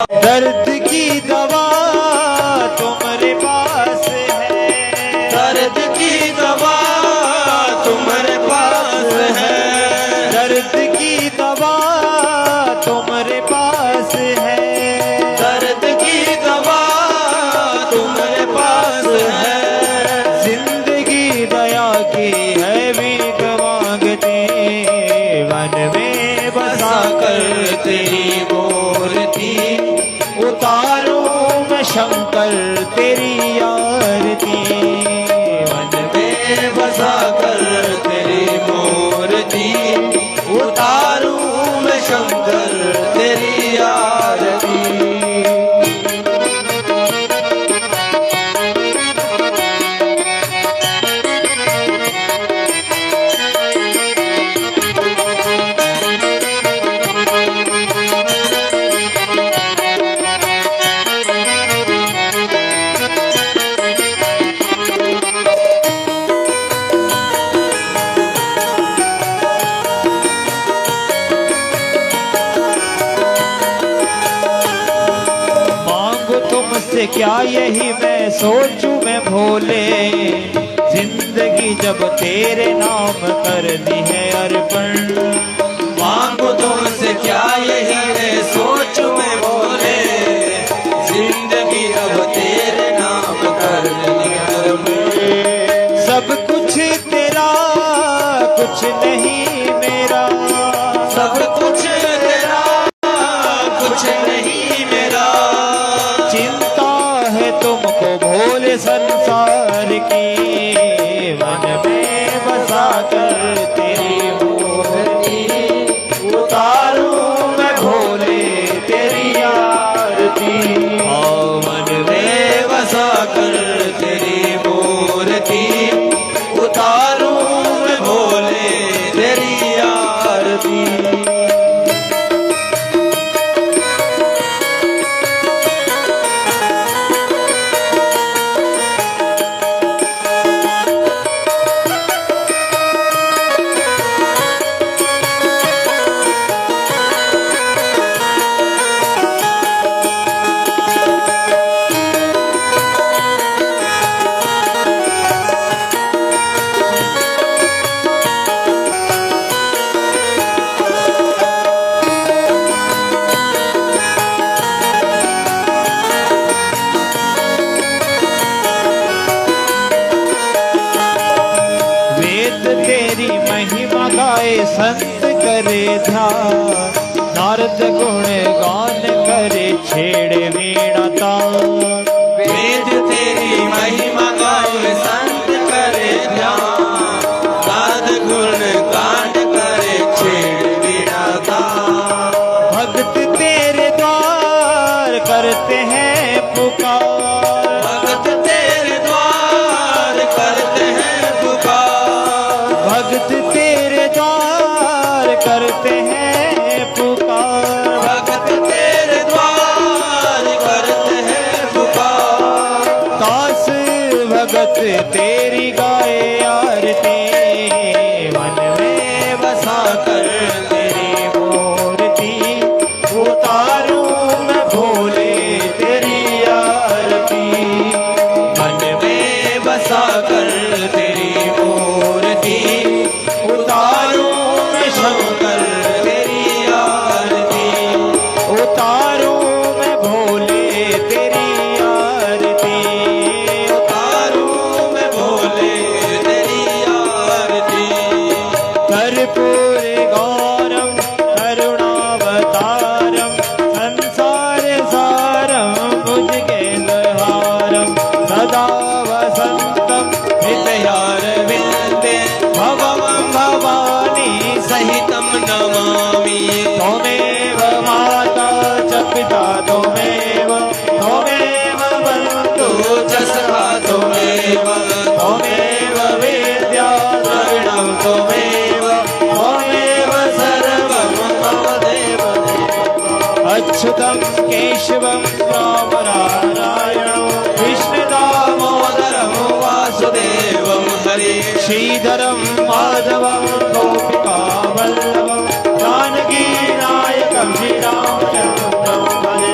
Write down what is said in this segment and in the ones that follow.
दर्द की दवा तुम्हारे पास है, दर्द की दवा तुम्हारे पास है, दर्द की दवा तुम्हारे पास है, दर्द की दवा तुम्हारे पास है। जिंदगी दया की है भीख मांगते, वन में बसा कर तेरी मूर्ति उतारूं मैं शंकर तेरी आरती, मन में बसा कर तेरी मूर्ति उतारूं मैं शंकर तेरी आरती। तुमसे क्या यही मैं सोचूं मैं भोले, जिंदगी जब तेरे नाम कर दी है अर्पण। मांगो तुमसे क्या यही मैं सोचूं मैं भोले, जिंदगी जब तेरे नाम कर दी है अर्पण। सब कुछ तेरा कुछ नहीं मेरा, सब कुछ तेरा कुछ नहीं मेरा। चिंता है तुमको भोले संसार की, मन में बसा कर तेरी मूर्ति उतारूं मैं भोले तेरी आरती। मन में बसा कर तेरी मूर्ति उतारूं मैं भोले तेरी आरती। महिमा गाए संत करे ध्यान, नारद गुण गान करे छेड़े वीणा तान। वेद तेरी महिमा गाए संत करे ध्यान, नारद गुण गान करे छेड़े वीणा तान। भक्त तेरे द्वार करते हैं पुकार, भक्त तेरे द्वार करते हैं पुकार। भक्त तेरे द्वार करते हैं पुकार, भक्त तेरे द्वार करते हैं पुकार। दास भगत तेरी गाए आरती, मन में बसा कर तेरी मूर्ति उतारूं मैं भोले तेरी आरती। मन में बसा कर तेरी मूर्ति उतारूं मैं शंकर तेरी आरती। उतारूं मैं भोले तेरी आरती, उतारूं मैं भोले तेरी आरती। कर्पूर गौरम करुणावतारम, संसार सारम भुजगेन्द्रहारम, सदा वसंतम हृदयारविंदे भवं भवानी सहितं नमामि। त्वमेव माता च पिता त्वमेव, त्वमेव बन्धु च सखा त्वमेव, त्वमेव विद्या द्रविणं त्वमेव, त्वमेव सर्वं मम देव देव। अच्युतं केशवं राम नारायणं कृष्णदामोदरं वासुदेवं हरे, श्रीधरं माधवं गोपिकावल्लभं जानकी नायकं श्रीरामचन्द्रं भजे।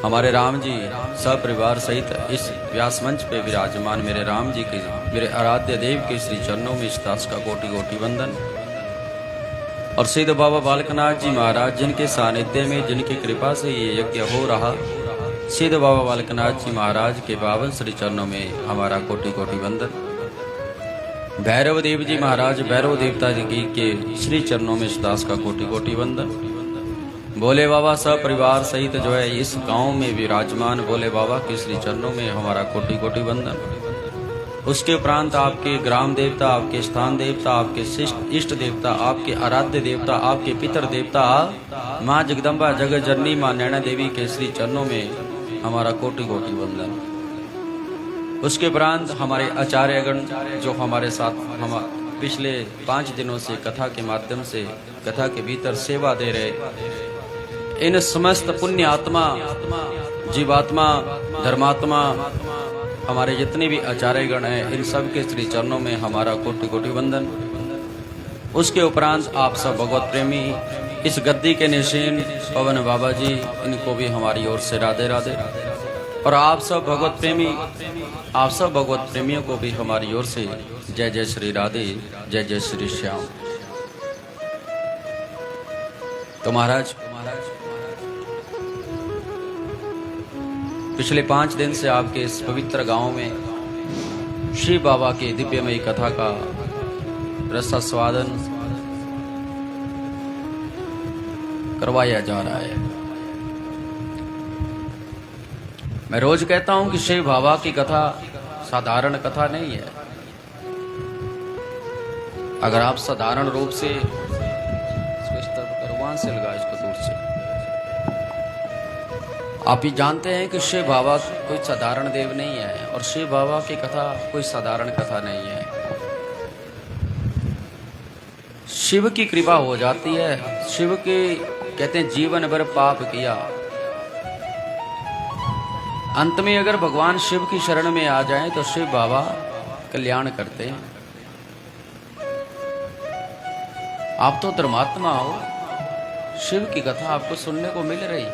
हमारे राम जी सपरिवार सहित इस व्यास मंच पे विराजमान मेरे राम जी के, मेरे आराध्य देव के श्री चरणों में इस दास का कोटि कोटि वंदन। और सिद्ध बाबा बालकनाथ जी महाराज जिनके सानिध्य में, जिनकी कृपा से ये यज्ञ हो रहा, सिद्ध बाबा बालकनाथ जी महाराज के पावन श्री चरणों में हमारा कोटि कोटि वंदन। भैरव देव जी महाराज, भैरव देवता जी की के श्री चरणों में इस दास का कोटि कोटि वंदन। भोले बाबा सपरिवार सहित जो है इस गांव में विराजमान भोले बाबा के श्री चरणों में हमारा कोटि कोटि वंदन। उसके उपरांत आपके ग्राम देवता, आपके स्थान देवता, आपके इष्ट देवता, आपके आराध्य देवता, आपके पितर देवता माँ जगदम्बा जगत जननी माँ नैना देवी के श्री चरणों में हमारा कोटि कोटि वंदन। उसके उपरांत हमारे आचार्यगण जो हमारे साथ हम पिछले 5 दिनों से कथा के माध्यम से कथा के भीतर सेवा दे रहे, इन समस्त पुण्य आत्मा, जीवात्मा, धर्मात्मा, हमारे जितने भी आचार्यगण हैं, इन सब के श्री चरणों में हमारा कोटि कोटि वंदन। उसके उपरांत आप सब भगवत प्रेमी, इस गद्दी के निशीन पवन बाबा जी, इनको भी हमारी ओर से राधे राधे। और आप सब भगवत प्रेमी, आप सब भगवत प्रेमियों को भी हमारी ओर से जय जय श्री राधे, जय जय श्री श्याम। तो महाराज पिछले 5 दिन से आपके इस पवित्र गांव में श्री बाबा के दिव्यमयी कथा का रसास्वादन करवाया जा रहा है। मैं रोज कहता हूं कि श्री बाबा की कथा साधारण कथा नहीं है। अगर आप साधारण रूप से वहां से लगा इसको दूर से, आप ही जानते हैं कि शिव बाबा कोई साधारण देव नहीं है और शिव बाबा की कथा कोई साधारण कथा नहीं है। शिव की कृपा हो जाती है। शिव के कहते हैं जीवन भर पाप किया, अंत में अगर भगवान शिव की शरण में आ जाएं तो शिव बाबा कल्याण करते हैं। आप तो धर्मात्मा हो, शिव की कथा आपको सुनने को मिल रही,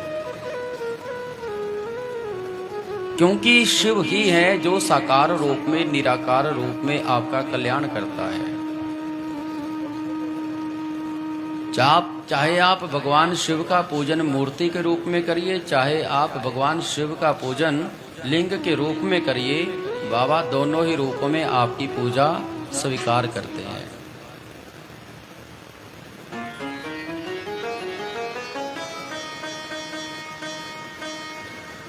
क्योंकि शिव ही है जो साकार रूप में, निराकार रूप में आपका कल्याण करता है। चाहे आप भगवान शिव का पूजन मूर्ति के रूप में करिए, चाहे आप भगवान शिव का पूजन लिंग के रूप में करिए, बाबा दोनों ही रूपों में आपकी पूजा स्वीकार करते हैं।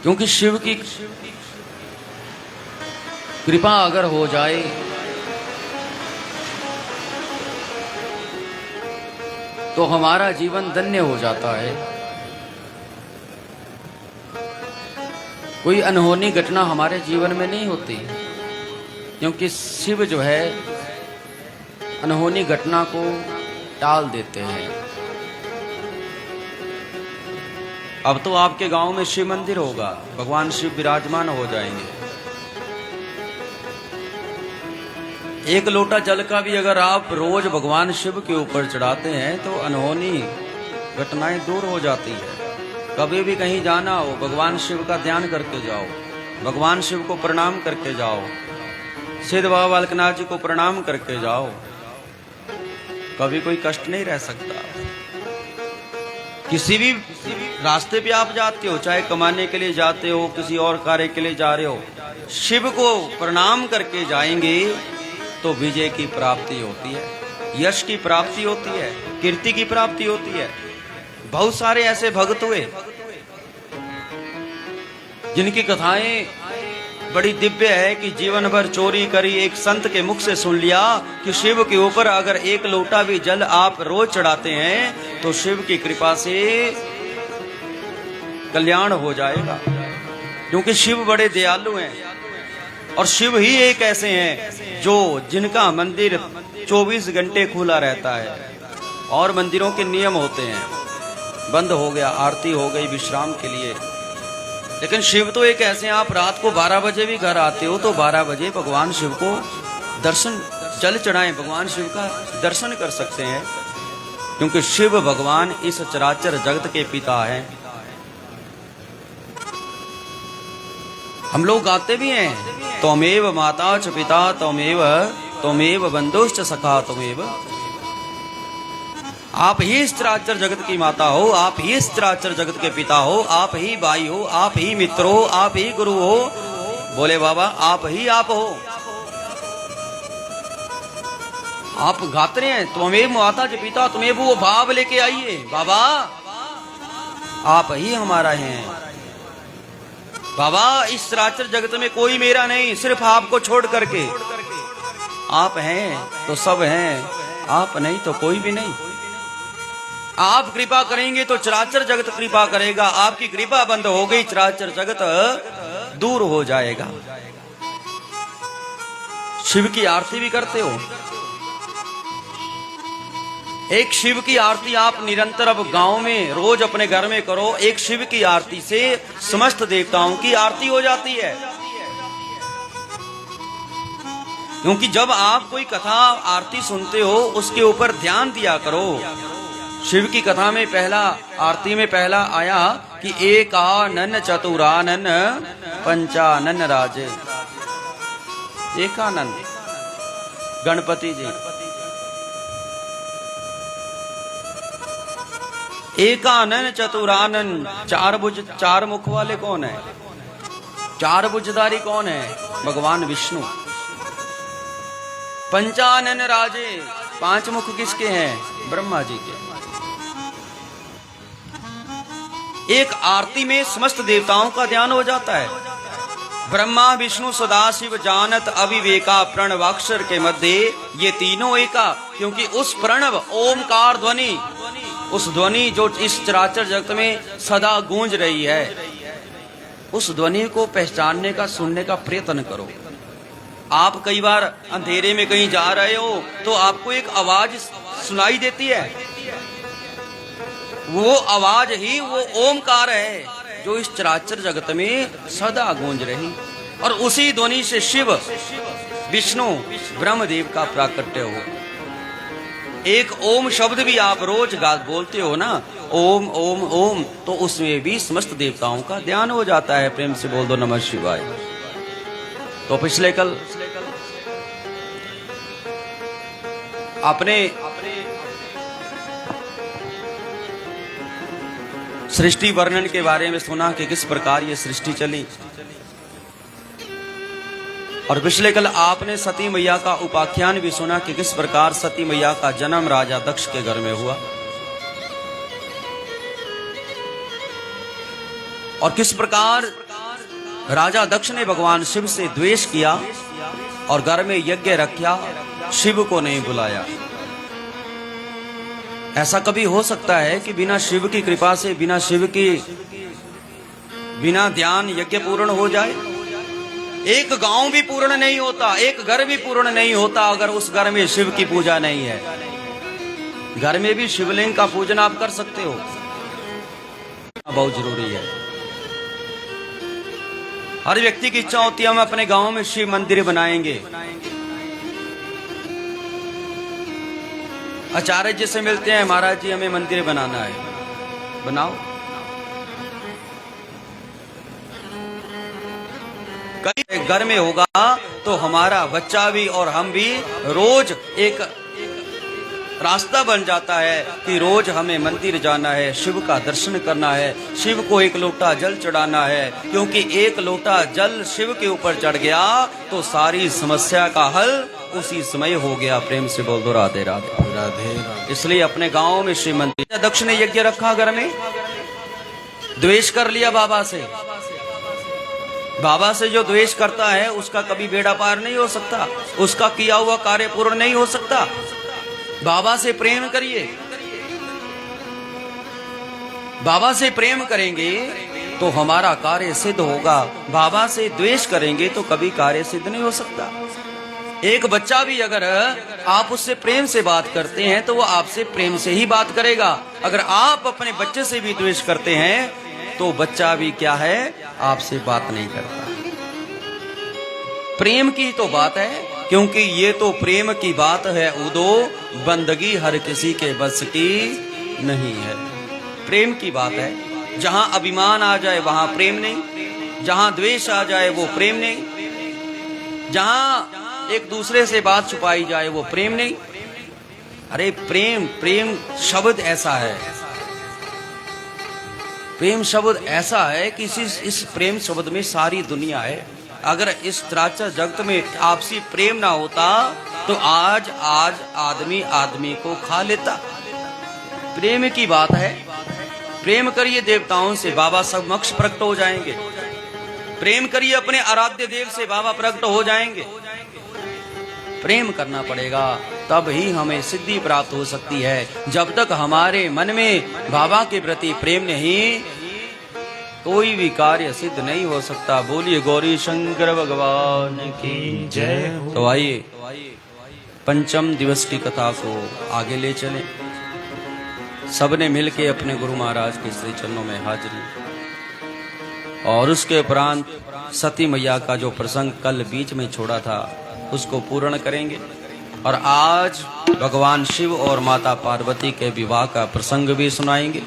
क्योंकि शिव की कृपा अगर हो जाए तो हमारा जीवन धन्य हो जाता है। कोई अनहोनी घटना हमारे जीवन में नहीं होती, क्योंकि शिव जो है अनहोनी घटना को टाल देते हैं। अब तो आपके गांव में शिव मंदिर होगा, भगवान शिव विराजमान हो जाएंगे। एक लोटा जल का भी अगर आप रोज भगवान शिव के ऊपर चढ़ाते हैं तो अनहोनी घटनाएं दूर हो जाती है। कभी भी कहीं जाना हो, भगवान शिव का ध्यान करके जाओ, भगवान शिव को प्रणाम करके जाओ, सिद्ध बाबा बालकनाथ जी को प्रणाम करके जाओ, कभी कोई कष्ट नहीं रह सकता। किसी भी रास्ते पे आप जाते हो, चाहे कमाने के लिए जाते हो, किसी और कार्य के लिए जा रहे हो, शिव को प्रणाम करके जाएंगे तो विजय की प्राप्ति होती है, यश की प्राप्ति होती है, कीर्ति की प्राप्ति होती है। बहुत सारे ऐसे भक्त हुए जिनकी कथाएं बड़ी दिव्य है कि जीवन भर चोरी करी, एक संत के मुख से सुन लिया कि शिव के ऊपर अगर एक लोटा भी जल आप रोज चढ़ाते हैं तो शिव की कृपा से कल्याण हो जाएगा। क्योंकि शिव बड़े दयालु हैं और शिव ही एक ऐसे हैं जो जिनका मंदिर 24 घंटे खुला रहता है। और मंदिरों के नियम होते हैं, बंद हो गया, आरती हो गई विश्राम के लिए, लेकिन शिव तो एक ऐसे हैं, आप रात को 12 बजे भी घर आते हो तो 12 बजे भगवान शिव को दर्शन जल चढ़ाएं, भगवान शिव का दर्शन कर सकते हैं। क्योंकि शिव भगवान इस चराचर जगत के पिता हैं। हम लोग गाते भी हैं, त्वमेव माता च पिता त्वमेव बंधुश्च सखा त्वमेव। आप ही इस चराचर जगत की माता हो, आप ही इस चराचर जगत के पिता हो, आप ही भाई हो, आप ही मित्र हो, आप ही गुरु हो। बोले बाबा आप ही आप हो। आप गाते हैं त्वमेव माता च पिता त्वमेव, वो भाव लेके आइए बाबा आप ही हमारा हैं। बाबा इस चराचर जगत में कोई मेरा नहीं, सिर्फ आपको छोड़ करके। आप हैं तो सब हैं, आप नहीं तो कोई भी नहीं। आप कृपा करेंगे तो चराचर जगत कृपा करेगा, आपकी कृपा बंद हो गई चराचर जगत दूर हो जाएगा। शिव की आरती भी करते हो। एक शिव की आरती आप निरंतर अब गांव में रोज अपने घर में करो। एक शिव की आरती से समस्त देवताओं की आरती हो जाती है। क्योंकि जब आप कोई कथा आरती सुनते हो उसके ऊपर ध्यान दिया करो। शिव की कथा में पहला आरती में पहला आया कि एकानन चतुरानन पंचानन राजे। एकानन गणपति जी, एकानन चतुरानन, चार मुख वाले कौन है? चार भुजधारी कौन है? भगवान विष्णु। पंचानन राजे, पांच मुख किसके हैं? ब्रह्मा जी के। एक आरती में समस्त देवताओं का ध्यान हो जाता है। ब्रह्मा विष्णु सदाशिव जानत अविवेका प्रणवाक्षर के मध्य ये तीनों एका, क्योंकि उस प्रणव ओमकार ध्वनि, उस ध्वनि जो इस चराचर जगत में सदा गूंज रही है, उस ध्वनि को पहचानने का, सुनने का प्रयत्न करो। आप कई बार अंधेरे में कहीं जा रहे हो तो आपको एक आवाज सुनाई देती है, वो आवाज ही वो ओमकार है जो इस चराचर जगत में सदा गूंज रही। और उसी ध्वनि से शिव विष्णु ब्रह्मदेव का प्राकट्य हो। एक ओम शब्द भी आप रोज बोलते हो ना, ओम ओम ओम, तो उसमें भी समस्त देवताओं का ध्यान हो जाता है। प्रेम से बोल दो नमः शिवाय। तो पिछले कल आपने सृष्टि वर्णन के बारे में सुना कि किस प्रकार ये सृष्टि चली। और पिछले कल आपने सती मैया का उपाख्यान भी सुना कि किस प्रकार सती मैया का जन्म राजा दक्ष के घर में हुआ और किस प्रकार राजा दक्ष ने भगवान शिव से द्वेष किया और घर में यज्ञ रखा, शिव को नहीं बुलाया। ऐसा कभी हो सकता है कि बिना शिव की कृपा से, बिना ध्यान यज्ञ पूर्ण हो जाए? एक गांव भी पूर्ण नहीं होता, एक घर भी पूर्ण नहीं होता अगर उस घर में शिव की पूजा नहीं है। घर में भी शिवलिंग का पूजन आप कर सकते हो, बहुत जरूरी है। हर व्यक्ति की इच्छा होती है हम अपने गांव में शिव मंदिर बनाएंगे। आचार्य जी से मिलते हैं, महाराज जी हमें मंदिर बनाना है, बनाओ। कई घर में होगा तो हमारा बच्चा भी और हम भी रोज एक रास्ता बन जाता है कि रोज हमें मंदिर जाना है, शिव का दर्शन करना है, शिव को एक लोटा जल चढ़ाना है। क्योंकि एक लोटा जल शिव के ऊपर चढ़ गया तो सारी समस्या का हल उसी समय हो गया। प्रेम से बोल दो राधे राधे राधे। इसलिए अपने गांव में शिव मंदिर। दक्ष ने यज्ञ रखा घर में, द्वेष कर लिया बाबा से। बाबा से जो द्वेष करता है उसका कभी बेड़ा पार नहीं हो सकता, उसका किया हुआ कार्य पूर्ण नहीं हो सकता। बाबा से प्रेम करिए, बाबा से प्रेम करेंगे तो हमारा कार्य सिद्ध होगा। बाबा से द्वेष करेंगे तो कभी कार्य सिद्ध नहीं हो सकता। एक बच्चा भी अगर आप उससे प्रेम से बात करते हैं तो वो आपसे प्रेम से ही बात करेगा। अगर आप अपने बच्चे से भी द्वेष करते हैं तो बच्चा भी क्या है, आपसे बात नहीं करता। प्रेम की तो बात है, क्योंकि ये तो प्रेम की बात है उदो, बंदगी हर किसी के बस की नहीं है। प्रेम की बात है, जहां अभिमान आ जाए वहां प्रेम नहीं। जहां द्वेष आ जाए वो प्रेम नहीं, जहां एक दूसरे से बात छुपाई जाए वो प्रेम नहीं। अरे प्रेम, प्रेम शब्द ऐसा है, प्रेम शब्द ऐसा है कि इस प्रेम शब्द में सारी दुनिया है। अगर इस चराचर जगत में आपसी प्रेम ना होता तो आज आदमी आदमी को खा लेता। प्रेम की बात है। प्रेम करिए देवताओं से, बाबा समक्ष प्रकट हो जाएंगे। प्रेम करिए अपने आराध्य देव से, बाबा प्रकट हो जाएंगे। प्रेम करना पड़ेगा, तब ही हमें सिद्धि प्राप्त हो सकती है। जब तक हमारे मन में बाबा के प्रति प्रेम नहीं, कोई भी कार्य सिद्ध नहीं हो सकता। बोलिए गौरी शंकर भगवान की जय। तो आइए पंचम दिवस की कथा को आगे ले चलें। सबने मिलके अपने गुरु महाराज के श्री चरणों में हाजिरी, और उसके उपरांत सती मैया का जो प्रसंग कल बीच में छोड़ा था उसको पूर्ण करेंगे। और आज भगवान शिव और माता पार्वती के विवाह का प्रसंग भी सुनाएंगे।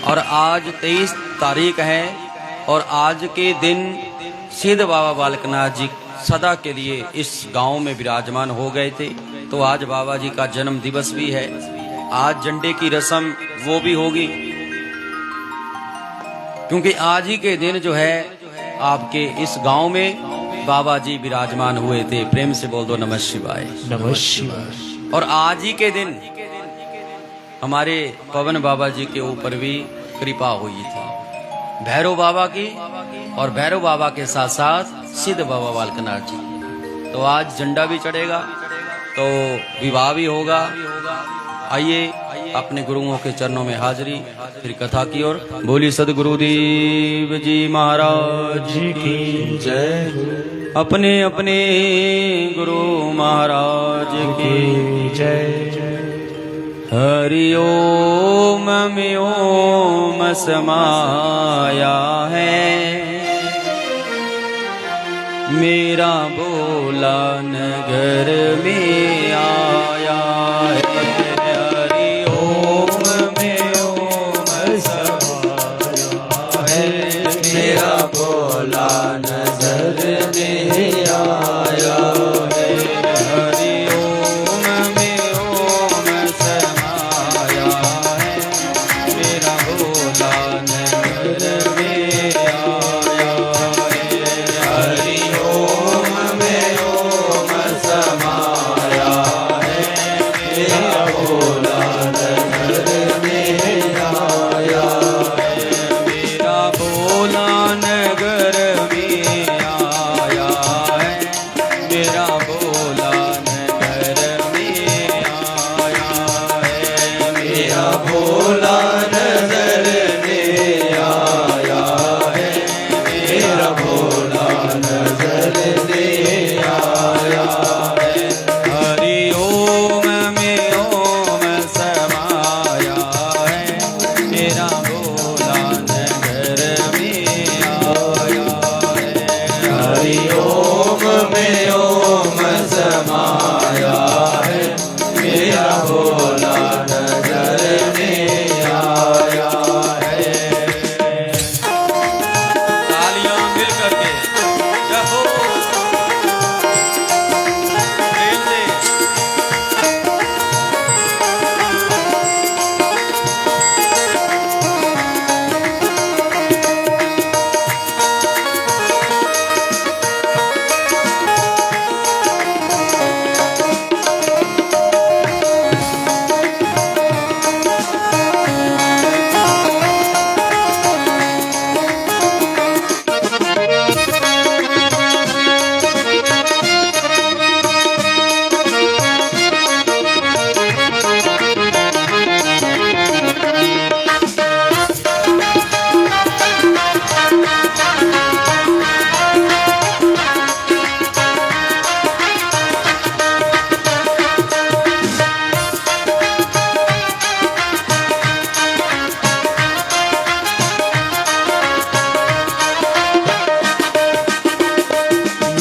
और आज 23 तारीख है, और आज के दिन सिद्ध बाबा बालकनाथ जी सदा के लिए इस गांव में विराजमान हो गए थे। तो आज बाबा जी का जन्म दिवस भी है। आज झंडे की रस्म वो भी होगी, क्योंकि आज ही के दिन जो है आपके इस गांव में बाबा जी विराजमान हुए थे। प्रेम से बोल दो नमः शिवाय। नमः शिवाय। और आज ही के दिन हमारे पवन बाबा जी के ऊपर भी कृपा हुई थी, भैरव बाबा की, और भैरव बाबा के साथ साथ सिद्ध बाबा बालकनाथ जी। तो आज झंडा भी चढ़ेगा, तो विवाह भी होगा। आइए अपने गुरुओं के चरणों में हाजिरी, फिर कथा की ओर। बोली सदगुरुदेव जी महाराज की जय। अपने अपने गुरु महाराज की जय। हरि ओम में ओम समाया है, मेरा बोला नगर में आया है। हरि ओम में ओम समाया है, मेरा बोला नगर में आया है। हरि ओम में ओम समाया है, मेरा बोला नगर में आया है। हरि ओम में ओम समाया है, मेरा बोला नगर में आया है। मेरा बोला नगर में आया है, मेरा बोला नगर में आया है। मेरा बोला नगर में आया है, मेरा बोला नगर में आया है। हरि ओम में ओम समाया है, मेरा बोला नगर में आया है। हरि ओम में ओम समाया है, मेरा बोला नगर में आया है। तालियां मिल करके जय हो। प्रेम से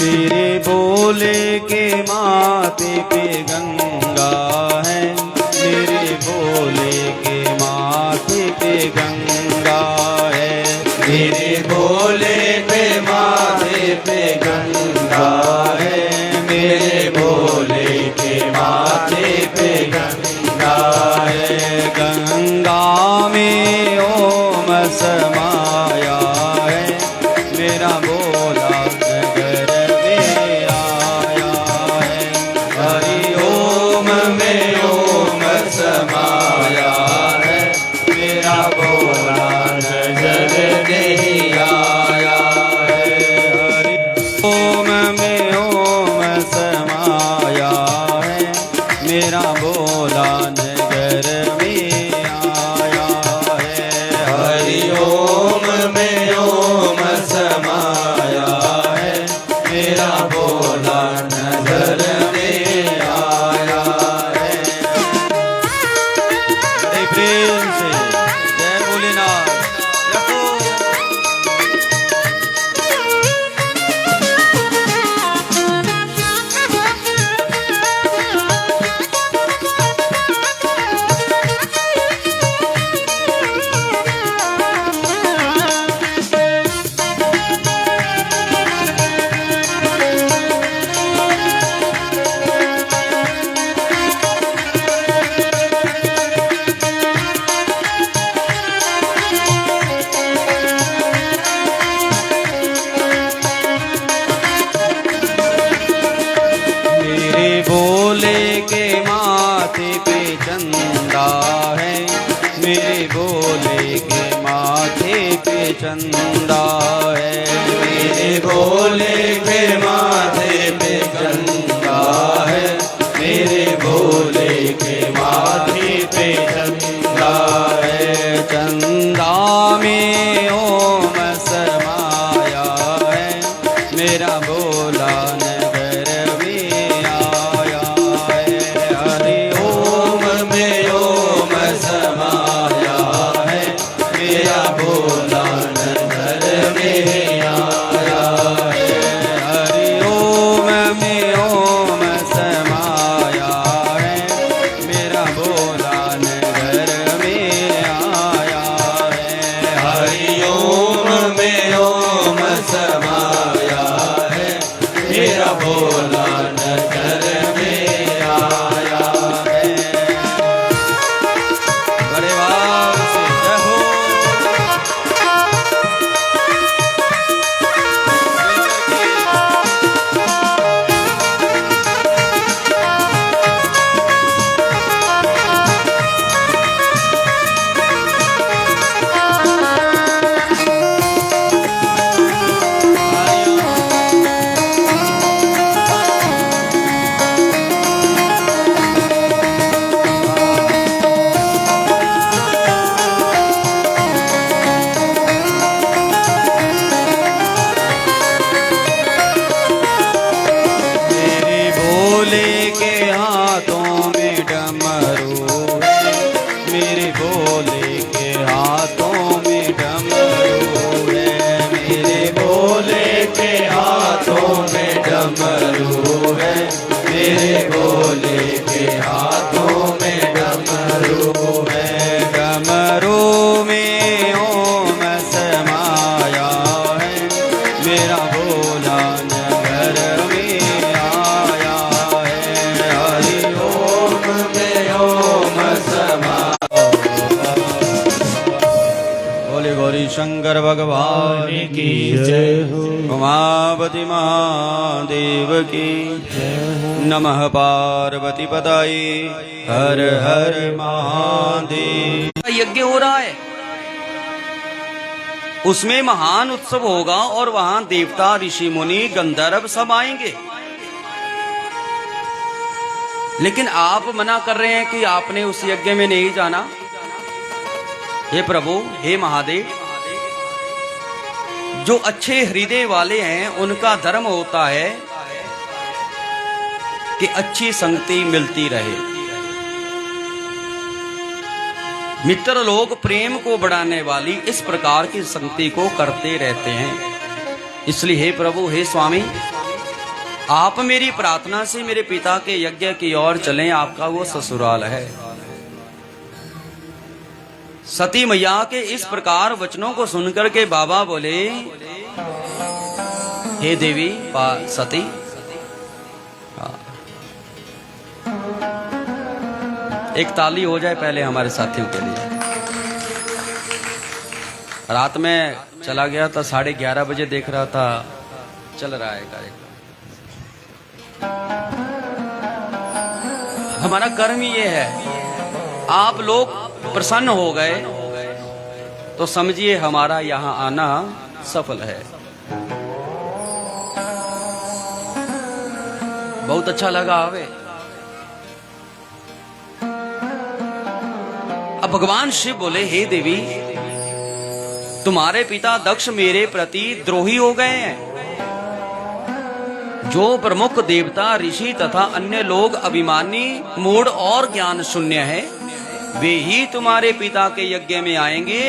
मेरे बोले के माथे पे गंगा है, मेरे बोले के माथे पे गंगा है। मेरे भोले के माथे पे गंगा है, मेरे भोले के माथे पे गंगा है। गंगा में ओम समाया है, मेरा भोला नगर में आया है। हरि ओम में ओम समाया है, मेरा भोला नजर नहीं आया है। हरि ओम में ओम समाया है, मेरा भोला नगर में आया है। हरि ओम में ओम समाया है, मेरा भोला नजर में आया है। बड़े प्रेम से जय भोलेनाथ। मेरे भोले के माथे पे चंदा है, मेरे भोले के माथे पे चंदा है। मेरे भोले के माथे पे गंगा है, मेरे भोले के माथे पे गंगा है। चंदा में ओम समाया है, मेरा भोला नगर में आया है। हरि ओम में ओम समाया है, मेरा भोला नजर में आया है। हरि ओम में ओम समाया है, मेरा भोला नगर में आया है। हरि ओम में ओम समाया है, मेरा भोला नजर में आया है। बड़े भाव से जय हो। मेरे भोले के हाथों में डमरू है, मेरे भोले के हाथों में डमरू है। मेरे भोले के हाथों में डमरू है, मेरे भोले के हाथों में डमरू है। डमरू में ओम समाया है, मेरा भोला नगर में आया है। हरि ओम में ओम समाया। बोले गौरी शंकर भगवान की जय हो। उमापति महादेव की जय हो। नमः पार्वती पताये हर हर महादेव। यज्ञ हो रहा है, उसमें महान उत्सव होगा और वहां देवता ऋषि मुनि गंधर्व सब आएंगे। लेकिन आप मना कर रहे हैं कि आपने उस यज्ञ में नहीं जाना। हे प्रभु, हे महादेव, जो अच्छे हृदय वाले हैं उनका धर्म होता है कि अच्छी संगति मिलती रहे। मित्र लोग प्रेम को बढ़ाने वाली इस प्रकार की संगति को करते रहते हैं। इसलिए हे प्रभु, हे स्वामी, आप मेरी प्रार्थना से मेरे पिता के यज्ञ की ओर चलें। आपका वो ससुराल है। सती मैया के इस प्रकार वचनों को सुनकर के बाबा बोले, हे देवी सती, एक ताली हो जाए पहले हमारे साथियों के लिए। रात में चला गया था, 11:30 बजे देख रहा था, चल रहा है कार्यक्रम। हमारा कर्म ये है, आप लोग प्रसन्न हो गए तो समझिए हमारा यहां आना सफल है। बहुत अच्छा लगा हमें। अब भगवान शिव बोले, हे देवी, तुम्हारे पिता दक्ष मेरे प्रति द्रोही हो गए हैं। जो प्रमुख देवता, ऋषि तथा अन्य लोग अभिमानी, मूढ़ और ज्ञान शून्य है, वे ही तुम्हारे पिता के यज्ञ में आएंगे।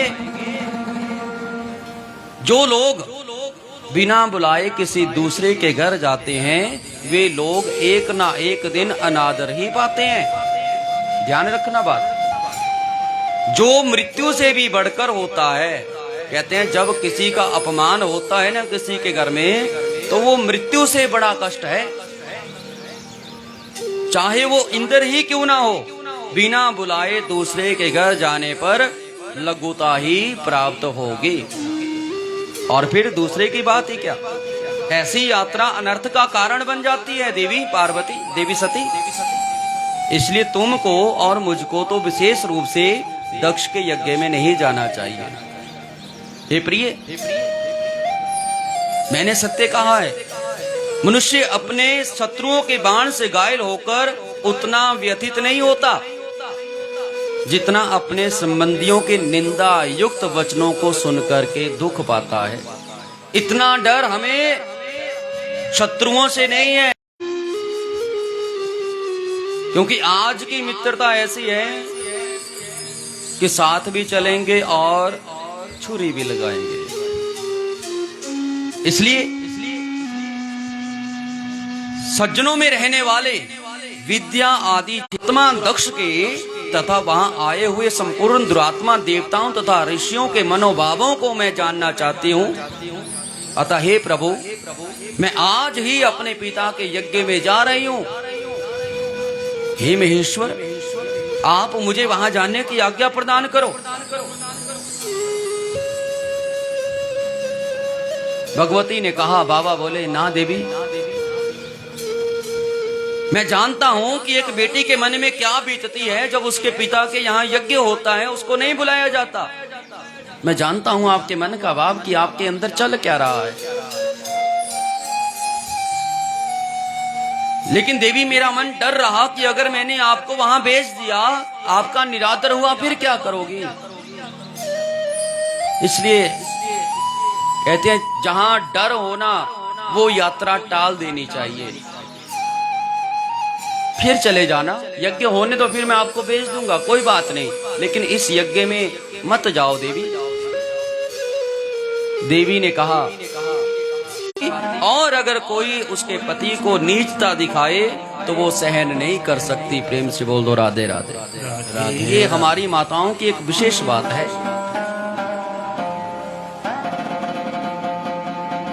जो लोग बिना बुलाए किसी दूसरे के घर जाते हैं, वे लोग एक ना एक दिन अनादर ही पाते हैं। ध्यान रखना बात। जो मृत्यु से भी बढ़कर होता है, कहते हैं जब किसी का अपमान होता है ना किसी के घर में, तो वो मृत्यु से बड़ा कष्ट है। चाहे वो इंद्र ही क्यों ना हो, बिना बुलाए दूसरे के घर जाने पर लघुता ही प्राप्त होगी। और फिर दूसरे की बात ही क्या, ऐसी यात्रा अनर्थ का कारण बन जाती है। देवी पार्वती, देवी सती, इसलिए तुमको और मुझको तो विशेष रूप से दक्ष के यज्ञ में नहीं जाना चाहिए। हे प्रिय, मैंने सत्य कहा है, मनुष्य अपने शत्रुओं के बाण से घायल होकर उतना व्यथित नहीं होता जितना अपने संबंधियों के निंदा युक्त वचनों को सुनकर के दुख पाता है। इतना डर हमें शत्रुओं से नहीं है, क्योंकि आज की मित्रता ऐसी है कि साथ भी चलेंगे और छुरी भी लगाएंगे। इसलिए सज्जनों में रहने वाले विद्या आदि आत्मा दक्ष के तथा वहां आए हुए संपूर्ण दुरात्मा देवताओं तथा ऋषियों के मनोभावों को मैं जानना चाहती हूँ। अतः हे प्रभु, मैं आज ही अपने पिता के यज्ञ में जा रही हूँ। हे महेश्वर, आप मुझे वहां जाने की आज्ञा प्रदान करो। भगवती ने कहा, बाबा बोले, ना देवी, मैं जानता हूं कि एक बेटी के मन में क्या बीतती है जब उसके पिता के यहाँ यज्ञ होता है, उसको नहीं बुलाया जाता। मैं जानता हूं आपके मन का भाव कि आपके अंदर चल क्या रहा है। लेकिन देवी, मेरा मन डर रहा कि अगर मैंने आपको वहां भेज दिया, आपका निरादर हुआ, फिर क्या करोगी। इसलिए कहते हैं जहां डर होना वो यात्रा टाल देनी चाहिए, फिर चले जाना। यज्ञ होने तो फिर मैं आपको भेज दूंगा, कोई बात नहीं, लेकिन इस यज्ञ में मत जाओ देवी। देवी ने कहा, और अगर कोई उसके पति को नीचता दिखाए तो वो सहन नहीं कर सकती। प्रेम से बोल दो राधे राधे। ये हमारी माताओं की एक विशेष बात है।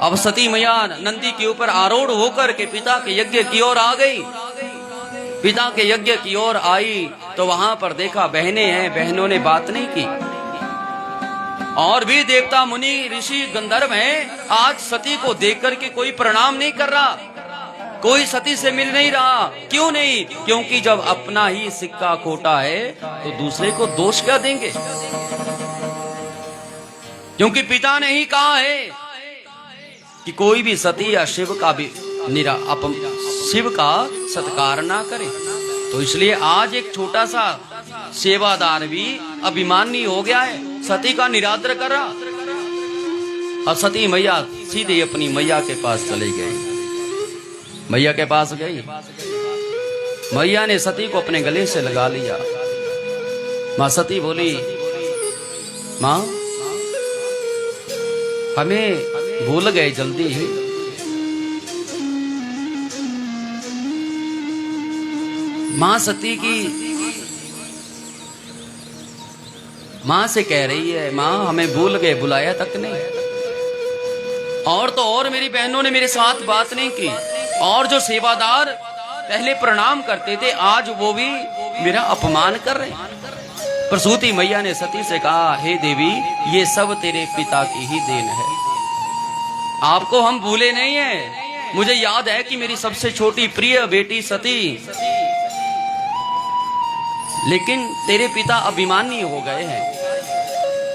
अब सती मैया नंदी के ऊपर आरूढ़ होकर के पिता के यज्ञ की ओर आ गई। पिता के यज्ञ की ओर आई तो वहां पर देखा बहनें हैं, बहनों ने बात नहीं की। और भी देवता, मुनि, ऋषि, गंधर्व हैं। आज सती को देख करके कोई प्रणाम नहीं कर रहा, कोई सती से मिल नहीं रहा। क्यों नहीं? क्योंकि जब अपना ही सिक्का खोटा है तो दूसरे को दोष क्या देंगे। क्योंकि पिता ने ही कहा है कि कोई भी सती या शिव का भी शिव का सत्कार ना करे। तो इसलिए आज एक छोटा सा सेवादार भी अभिमानी हो गया है, सती का निरादर कर रहा। और सती मैया सीधे अपनी मैया के पास चली गई। मैया के पास गई, मैया ने सती को अपने गले से लगा लिया। मां सती बोली, मां हमें भूल गए जल्दी ही। माँ से कह रही है, माँ हमें भूल गए, बुलाया तक नहीं। और तो और मेरी बहनों ने मेरे साथ बात नहीं की, और जो सेवादार पहले प्रणाम करते थे आज वो भी मेरा अपमान कर रहे हैं। प्रसूति मैया ने सती से कहा, हे देवी, ये सब तेरे पिता की ही देन है, आपको हम भूले नहीं है। मुझे याद है कि मेरी सबसे छोटी प्रिय बेटी सती, लेकिन तेरे पिता अभिमानी हो गए हैं,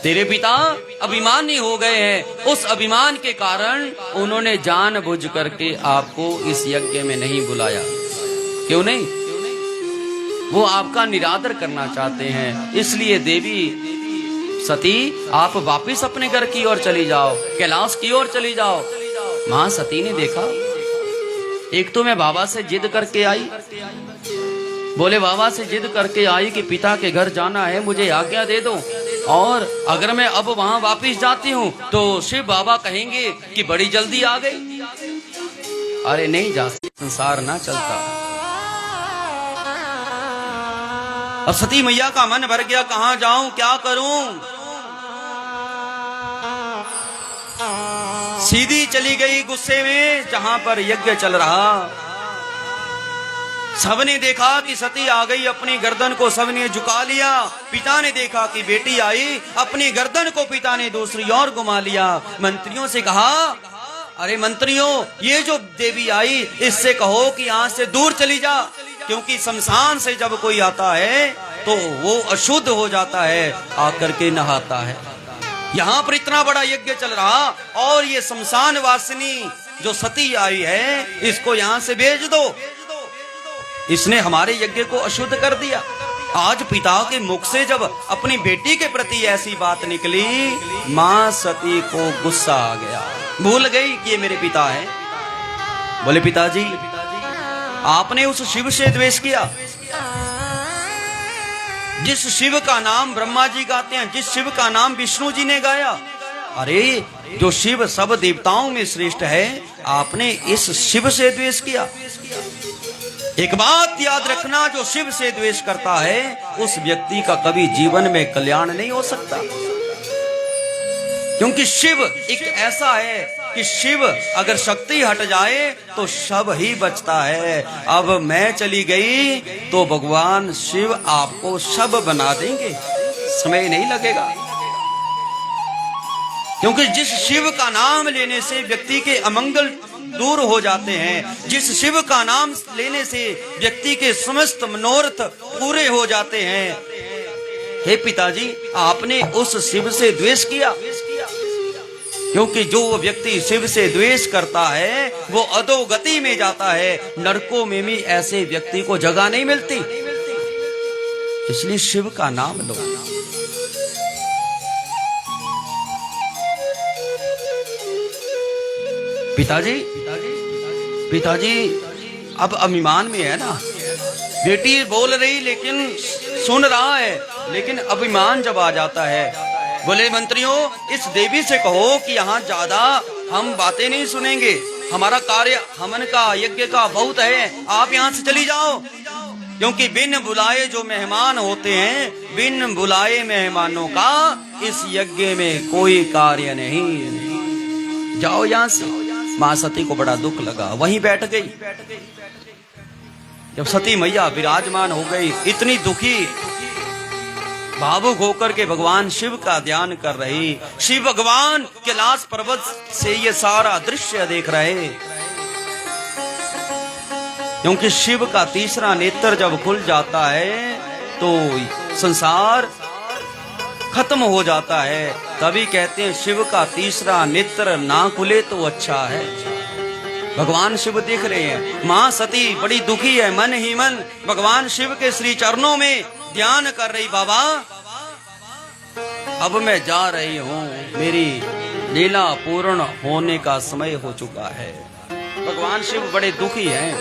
तेरे पिता अभिमानी हो गए हैं। उस अभिमान के कारण उन्होंने जानबूझ करके आपको इस यज्ञ में नहीं बुलाया। क्यों नहीं? वो आपका निरादर करना चाहते हैं। इसलिए देवी सती, आप वापिस अपने घर की ओर चली जाओ, कैलाश की ओर चली जाओ। मां सती ने देखा, एक तो मैं बाबा से जिद करके आई, बोले बाबा से जिद करके आई कि पिता के घर जाना है, मुझे आज्ञा दे दो, और अगर मैं अब वहां वापिस जाती हूं तो शिव बाबा कहेंगे कि बड़ी जल्दी आ गई। अरे नहीं जा, संसार ना चलता। अब सती मैया का मन भर गया, कहां जाऊं, क्या करूं। सीधी चली गई गुस्से में जहां पर यज्ञ चल रहा। सबने देखा कि सती आ गई, अपनी गर्दन को सबने झुका लिया। पिता ने देखा कि बेटी आई, अपनी गर्दन को पिता ने दूसरी ओर घुमा लिया। मंत्रियों से कहा, अरे मंत्रियों, ये जो देवी आई इससे कहो कि यहाँ से दूर चली जा, क्योंकि शमशान से जब कोई आता है तो वो अशुद्ध हो जाता है, आकर के नहाता है। यहाँ पर इतना बड़ा यज्ञ चल रहा और ये शमशान वासिनी जो सती आई है, इसको यहाँ से भेज दो, इसने हमारे यज्ञ को अशुद्ध कर दिया। आज पिता के मुख से जब अपनी बेटी के प्रति ऐसी बात निकली, मां सती को गुस्सा आ गया, भूल गई कि ये मेरे पिता है। बोले पिताजी, आपने उस शिव से द्वेष किया, जिस शिव का नाम ब्रह्मा जी गाते हैं, जिस शिव का नाम विष्णु जी ने गाया। अरे जो शिव सब देवताओं में श्रेष्ठ है, आपने इस शिव से द्वेष किया। एक बात याद रखना, जो शिव से द्वेष करता है उस व्यक्ति का कभी जीवन में कल्याण नहीं हो सकता, क्योंकि शिव एक ऐसा है कि शिव अगर शक्ति हट जाए तो सब ही बचता है। अब मैं चली गई तो भगवान शिव आपको सब बना देंगे, समय नहीं लगेगा, क्योंकि जिस शिव का नाम लेने से व्यक्ति के अमंगल दूर हो जाते हैं, जिस शिव का नाम लेने से व्यक्ति के समस्त मनोरथ पूरे हो जाते हैं। हे पिताजी, आपने उस शिव से द्वेष किया, क्योंकि जो व्यक्ति शिव से द्वेष करता है वो अधोगति में जाता है, नरकों में भी ऐसे व्यक्ति को जगह नहीं मिलती। इसलिए शिव का नाम लो। पिताजी अब अभिमान में है ना, बेटी बोल रही लेकिन सुन रहा है, लेकिन अभिमान जब आ जाता है। बोले मंत्रियों, इस देवी से कहो कि यहाँ ज्यादा हम बातें नहीं सुनेंगे, हमारा कार्य हवन का यज्ञ का बहुत है, आप यहाँ से चली जाओ, क्योंकि बिन बुलाए जो मेहमान होते हैं, बिन बुलाए मेहमानों का इस यज्ञ में कोई कार्य नहीं, जाओ यहाँ से। मां सती को बड़ा दुख लगा, वहीं बैठ गई। जब सती मैया विराजमान हो गई, इतनी दुखी, भावुक होकर के भगवान शिव का ध्यान कर रही। शिव भगवान कैलाश पर्वत से ये सारा दृश्य देख रहे, क्योंकि शिव का तीसरा नेत्र जब खुल जाता है तो संसार खत्म हो जाता है। तभी कहते हैं शिव का तीसरा नेत्र ना खुले तो अच्छा है। भगवान शिव देख रहे हैं, मां सती बड़ी दुखी है, मन ही मन भगवान शिव के श्री चरणों में ध्यान कर रही, बाबा अब मैं जा रही हूँ, मेरी लीला पूर्ण होने का समय हो चुका है। भगवान शिव बड़े दुखी हैं।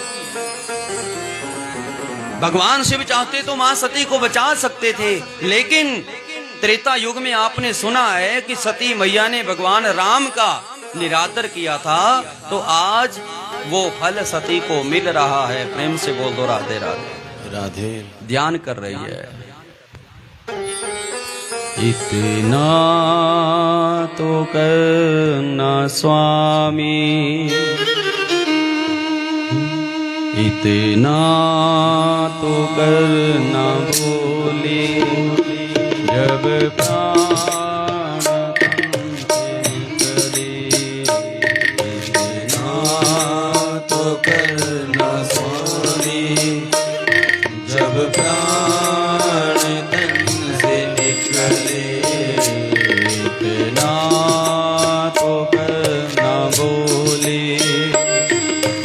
भगवान शिव चाहते तो मां सती को बचा सकते थे, लेकिन त्रेता युग में आपने सुना है कि सती मैया ने भगवान राम का निरादर किया था, तो आज वो फल सती को मिल रहा है। प्रेम से बोल दो राधे राधे। राधे। ध्यान कर रही है। इतना तो करना स्वामी, इतना तो करना बोले, जब प्राण तन से निकले। इतना तो करना स्वामी, जब प्राण तन से निकले। इतना तो करना बोले,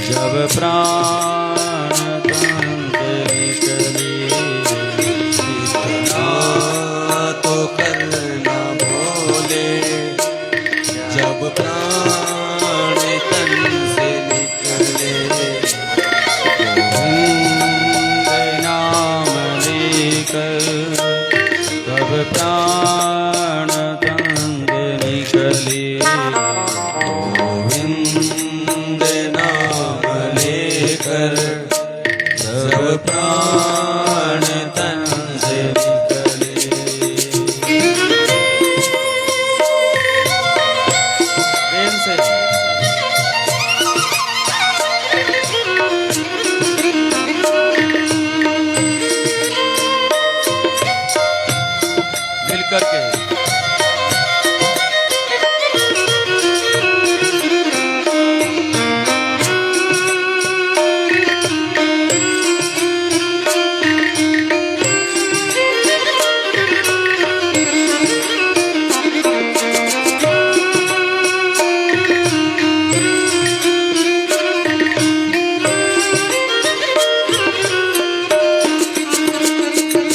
जब प्राण तन से निकले। इतना तो करना भोले, जब प्राण तन से निकले। गोविंद नाम लेकर तब प्राण तन से निकले। गोविंद नाम लेकर सब प्राण तन से निकले। प्रेम से मिल करके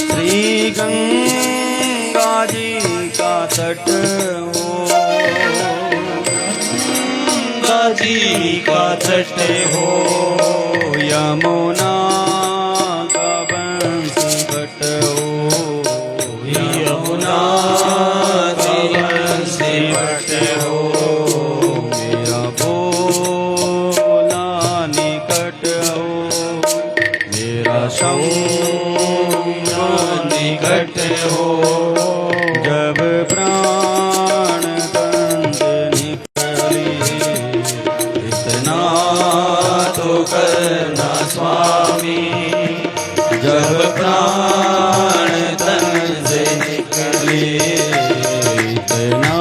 श्री गंगा जी का तट हो, गंगा जी का तट हो, यमुना का बंसी बट हो। यमुना का बंसी बट हो। मेरा भोला निकट हो, मेरा शंभु निकट हो, जब प्राण तन से निकले। इतना तो करना स्वामी, जब प्राण तन से निकले। इतना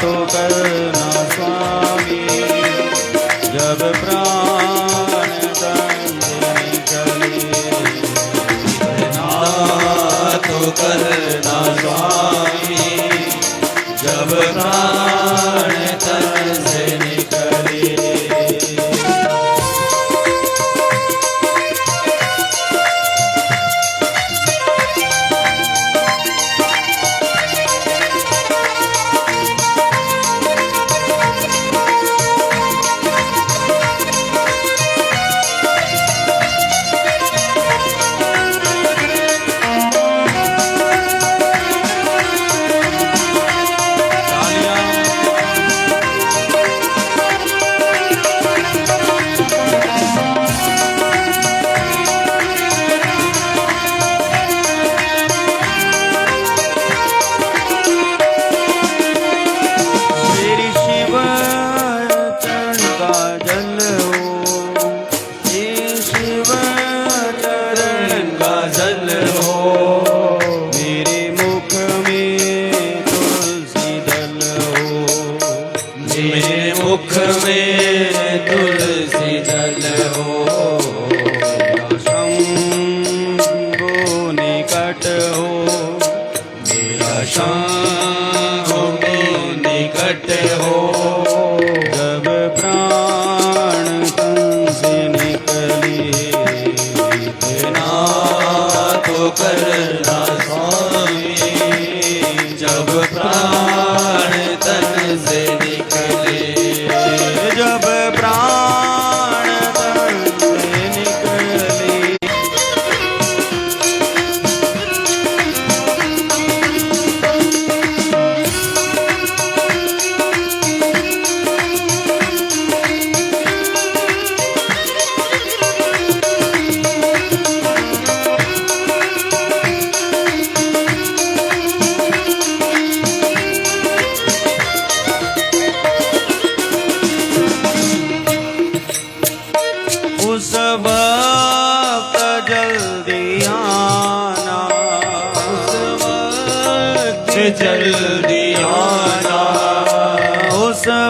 तो करना स्वामी, जब प्राण तन से निकले। इतना तो करना स्वामी, जब प्राण तन से निकले। श्री शिव चरण का जल हो, ये शिव चरण का जल हो। मेरे मुख में तुलसी दल हो, मेरे मुख में तुलसी दल हो। मेरा शंभु निकट हो, मेरा शंभु निकट हो, जब प्राण तन से निकले। इतना तो करना स्वामी, जब प्राण तन से निकले। जब प्राण तन से निकले।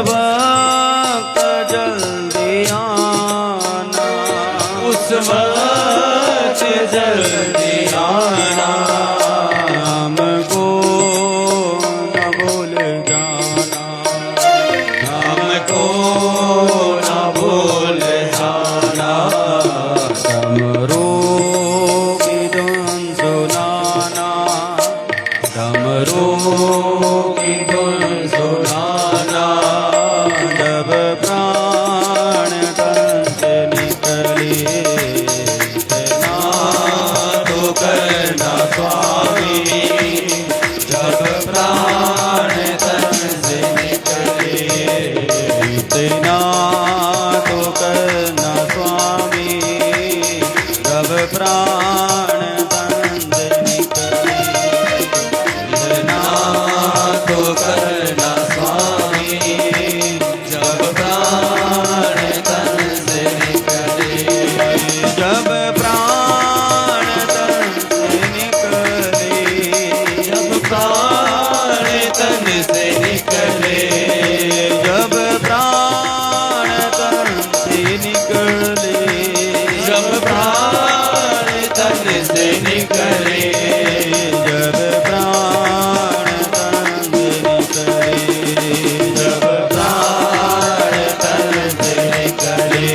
वक्त जल्दी आना, उस वक्त जल्दी आना, हमको न भूल जाना, हमको न भूल जाना, डमरू की धुन सुनाना, डमरू की धुन सुनाना, जब प्राण तन से निकले, ना तो करना स्वामी, जब प्राण तन से निकले, इतना तो करना स्वामी, जब प्राण तन से निकले, ना तो करना स्वामी, जब प्राण तन से निकले, जब प्राण तन से निकले, जब प्राण तन से निकले, जब प्राण तन से निकले, जब प्राण तन से निकले, जब प्राण तन से निकले, जब प्राण तन से निकले,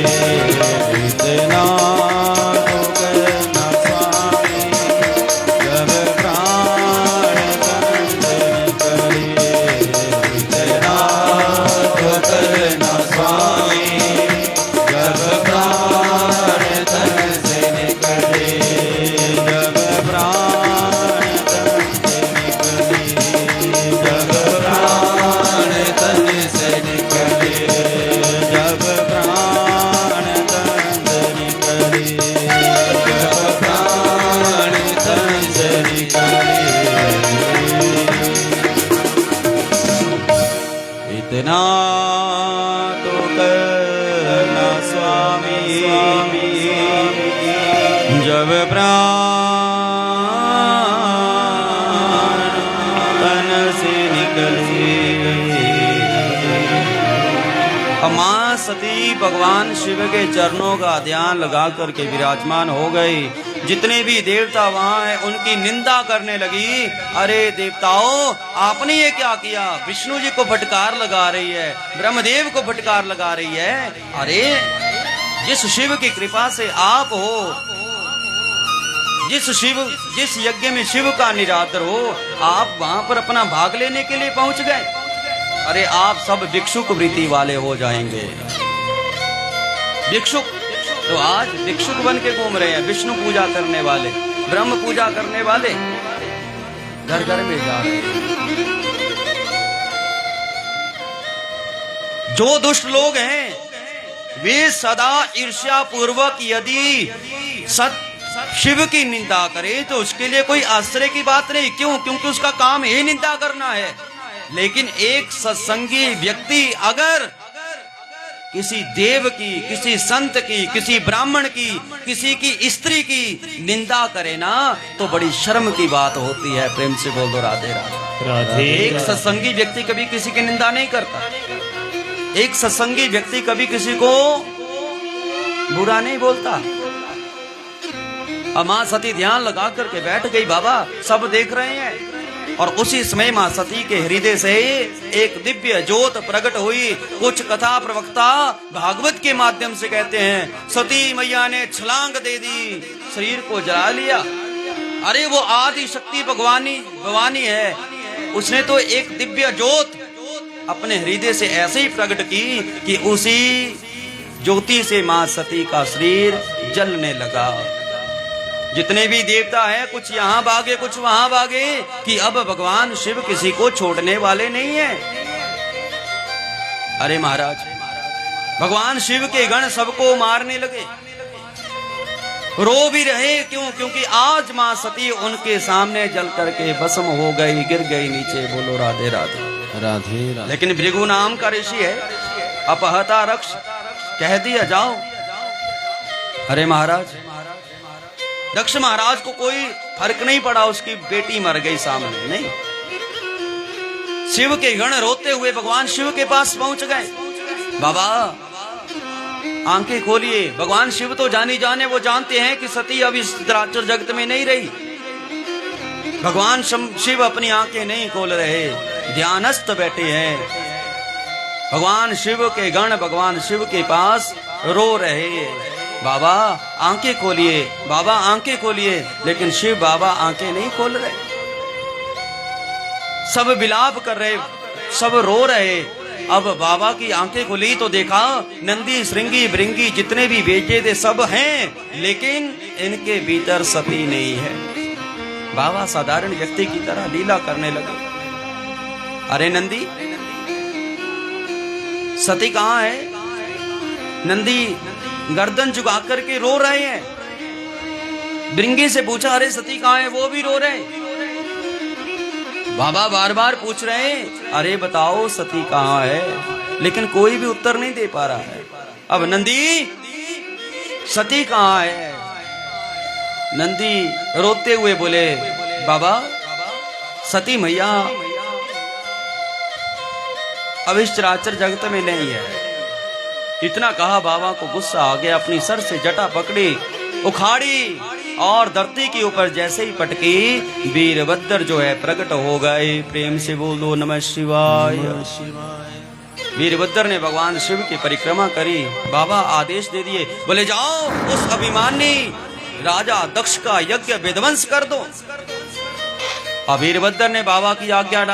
इतना तो करना स्वामी, जब प्राण तन से निकले, इतना तो करना स्वामी, जब प्राण तन से निकले, जब प्राण तन से निकले, जब प्राण तन से निकले, जब प्राण तन से निकले, जब प्राण तन से निकले, इतना तो करना स्वामी, जब प्राण तन से निकले। मां सती भगवान शिव के चरणों का ध्यान लगा करके विराजमान हो गई। जितने भी देवता वहां हैं उनकी निंदा करने लगी। अरे देवताओं, आपने ये क्या किया? विष्णु जी को फटकार लगा रही है, ब्रह्मदेव को फटकार लगा रही है। अरे जिस शिव की कृपा से आप हो, जिस यज्ञ में शिव का निरादर हो, आप वहां पर अपना भाग लेने के लिए पहुंच गए। अरे आप सब भिक्षुक वृत्ति वाले हो जाएंगे। भिक्षुक तो आज भिक्षुक बन के घूम रहे हैं। विष्णु पूजा करने वाले, ब्रह्म पूजा करने वाले घर घर में जा रहे हैं। जो दुष्ट लोग हैं वे सदा ईर्ष्या पूर्वक यदि शिव की निंदा करे तो उसके लिए कोई आश्चर्य की बात नहीं। क्यों? क्योंकि उसका काम ही निंदा करना है। लेकिन एक सत्संगी व्यक्ति अगर किसी देव की, किसी संत की, किसी ब्राह्मण की, किसी की स्त्री की निंदा करे ना तो बड़ी शर्म की बात होती है। प्रेम से बोल दो राधे राधे। एक सत्संगी व्यक्ति कभी किसी की निंदा नहीं करता। एक सत्संगी व्यक्ति कभी किसी को बुरा नहीं बोलता। अब मां सती ध्यान लगा करके बैठ गई। बाबा सब देख रहे हैं। और उसी समय मां सती के हृदय से एक दिव्य ज्योत प्रकट हुई। कुछ कथा प्रवक्ता भागवत के माध्यम से कहते हैं सती मैया ने छलांग दे दी, शरीर को जला लिया। अरे वो आदि शक्ति भगवानी है। उसने तो एक दिव्य ज्योत अपने हृदय से ऐसे ही प्रकट की कि उसी ज्योति से मां सती का शरीर जलने लगा। जितने भी देवता हैं कुछ यहाँ भागे कुछ वहां भागे कि अब भगवान शिव किसी को छोड़ने वाले नहीं है। अरे महाराज, भगवान शिव के गण सबको मारने लगे, रो भी रहे। क्यों? क्योंकि आज मां सती उनके सामने जल करके भस्म हो गई, गिर गई नीचे। बोलो राधे राधे राधे राधे। लेकिन भृगु नाम का ऋषि है, अपहता रक्ष, कह दिया जाओ। अरे महाराज, दक्ष महाराज को कोई फर्क नहीं पड़ा, उसकी बेटी मर गई सामने। नहीं, शिव के गण रोते हुए भगवान शिव के पास पहुंच गए। बाबा आंखें खोलिए। भगवान शिव तो जानी जाने, वो जानते हैं कि सती अब इस चराचर जगत में नहीं रही। भगवान शिव अपनी आंखें नहीं खोल रहे, ध्यानस्थ बैठे हैं। भगवान शिव के गण भगवान शिव के पास रो रहे। बाबा आंखें खोलिए, बाबा आंखें खोलिए। लेकिन शिव बाबा आंखें नहीं खोल रहे। सब विलाप कर रहे, सब रो रहे। अब बाबा की आंखें खुली तो देखा नंदी श्रृंगी भृंगी जितने भी बेटे थे सब हैं, लेकिन इनके भीतर सती नहीं है। बाबा साधारण व्यक्ति की तरह लीला करने लगे। अरे नंदी, सती कहाँ है? नंदी गर्दन झुका करके रो रहे हैं। भृंगी से पूछा, अरे सती कहाँ है? वो भी रो रहे हैं। बाबा बार बार पूछ रहे हैं, अरे बताओ सती कहाँ है? लेकिन कोई भी उत्तर नहीं दे पा रहा है। अब नंदी, सती कहाँ है? नंदी रोते हुए बोले, बाबा सती मैया अब इस चराचर जगत में नहीं है। इतना कहा बाबा को गुस्सा आ गया। अपनी सर से जटा पकड़ी, उखाड़ी और धरती के ऊपर जैसे ही पटकी, वीरभद्र जो है प्रकट हो गए। प्रेम से बोलो नमः शिवाय। वीरभद्र ने भगवान शिव की परिक्रमा करी। बाबा आदेश दे दिए, बोले जाओ उस अभिमानी राजा दक्ष का यज्ञ विध्वंस कर दो। और वीरभद्र ने बाबा की आज्ञा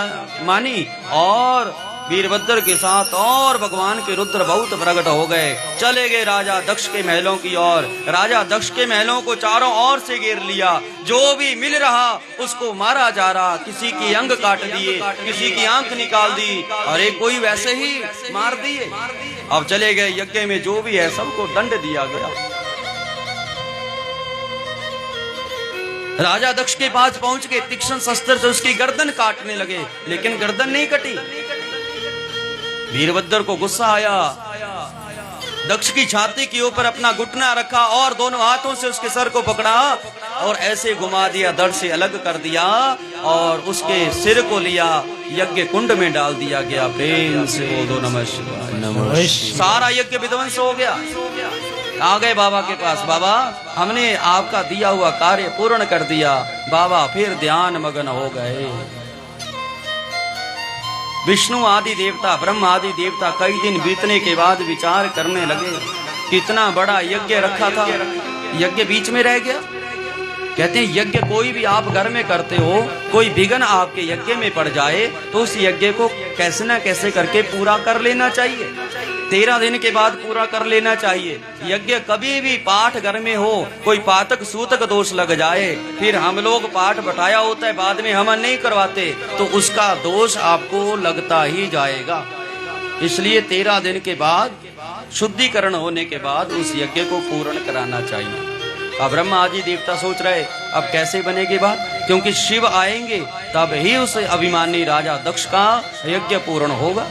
मानी और वीरभद्र के साथ और भगवान के रुद्र बहुत प्रकट हो गए। चले गए राजा दक्ष के महलों की ओर। राजा दक्ष के महलों को चारों ओर से घेर लिया। जो भी मिल रहा उसको मारा जा रहा। किसी की अंग काट दिए, किसी की आंख निकाल दी, और एक कोई वैसे ही मार दिए। अब चले गए यज्ञ में जो भी है सबको दंड दिया गया। राजा दक्ष के पास पहुंच के तीक्ष्ण शस्त्र से उसकी गर्दन काटने लगे, लेकिन गर्दन नहीं कटी। वीरभद्र को गुस्सा आया। दक्ष की छाती के ऊपर अपना घुटना रखा और दोनों हाथों से उसके सर को पकड़ा और ऐसे घुमा दिया, धड़ से अलग कर दिया और उसके सिर को लिया यज्ञ कुंड में डाल दिया गया। प्रेम से बोलो नमः शिवाय। सारा यज्ञ विध्वंस हो गया। आ गए बाबा के पास, बाबा हमने आपका दिया हुआ कार्य पूर्ण कर दिया। बाबा फिर ध्यान मग्न हो गए। विष्णु आदि देवता, ब्रह्म आदि देवता कई दिन बीतने के बाद विचार करने लगे, कितना बड़ा यज्ञ रखा था, यज्ञ बीच में रह गया। कहते हैं यज्ञ कोई भी आप घर में करते हो, कोई विघ्न आपके यज्ञ में पड़ जाए तो उस यज्ञ को कैसे ना कैसे करके पूरा कर लेना चाहिए। 13 दिन के बाद पूरा कर लेना चाहिए। यज्ञ कभी भी पाठ घर में हो, कोई पातक सूतक दोष लग जाए, फिर हम लोग पाठ बटाया होता है, बाद में हवन नहीं करवाते, तो उसका दोष आपको लगता ही जाएगा। इसलिए 13 दिन के बाद शुद्धिकरण होने के बाद उस यज्ञ को पूर्ण कराना चाहिए। अब ब्रह्म आदि देवता सोच रहे अब कैसे बनेगी बात, क्योंकि शिव आएंगे तब ही उस अभिमानी राजा दक्ष का यज्ञ पूर्ण होगा।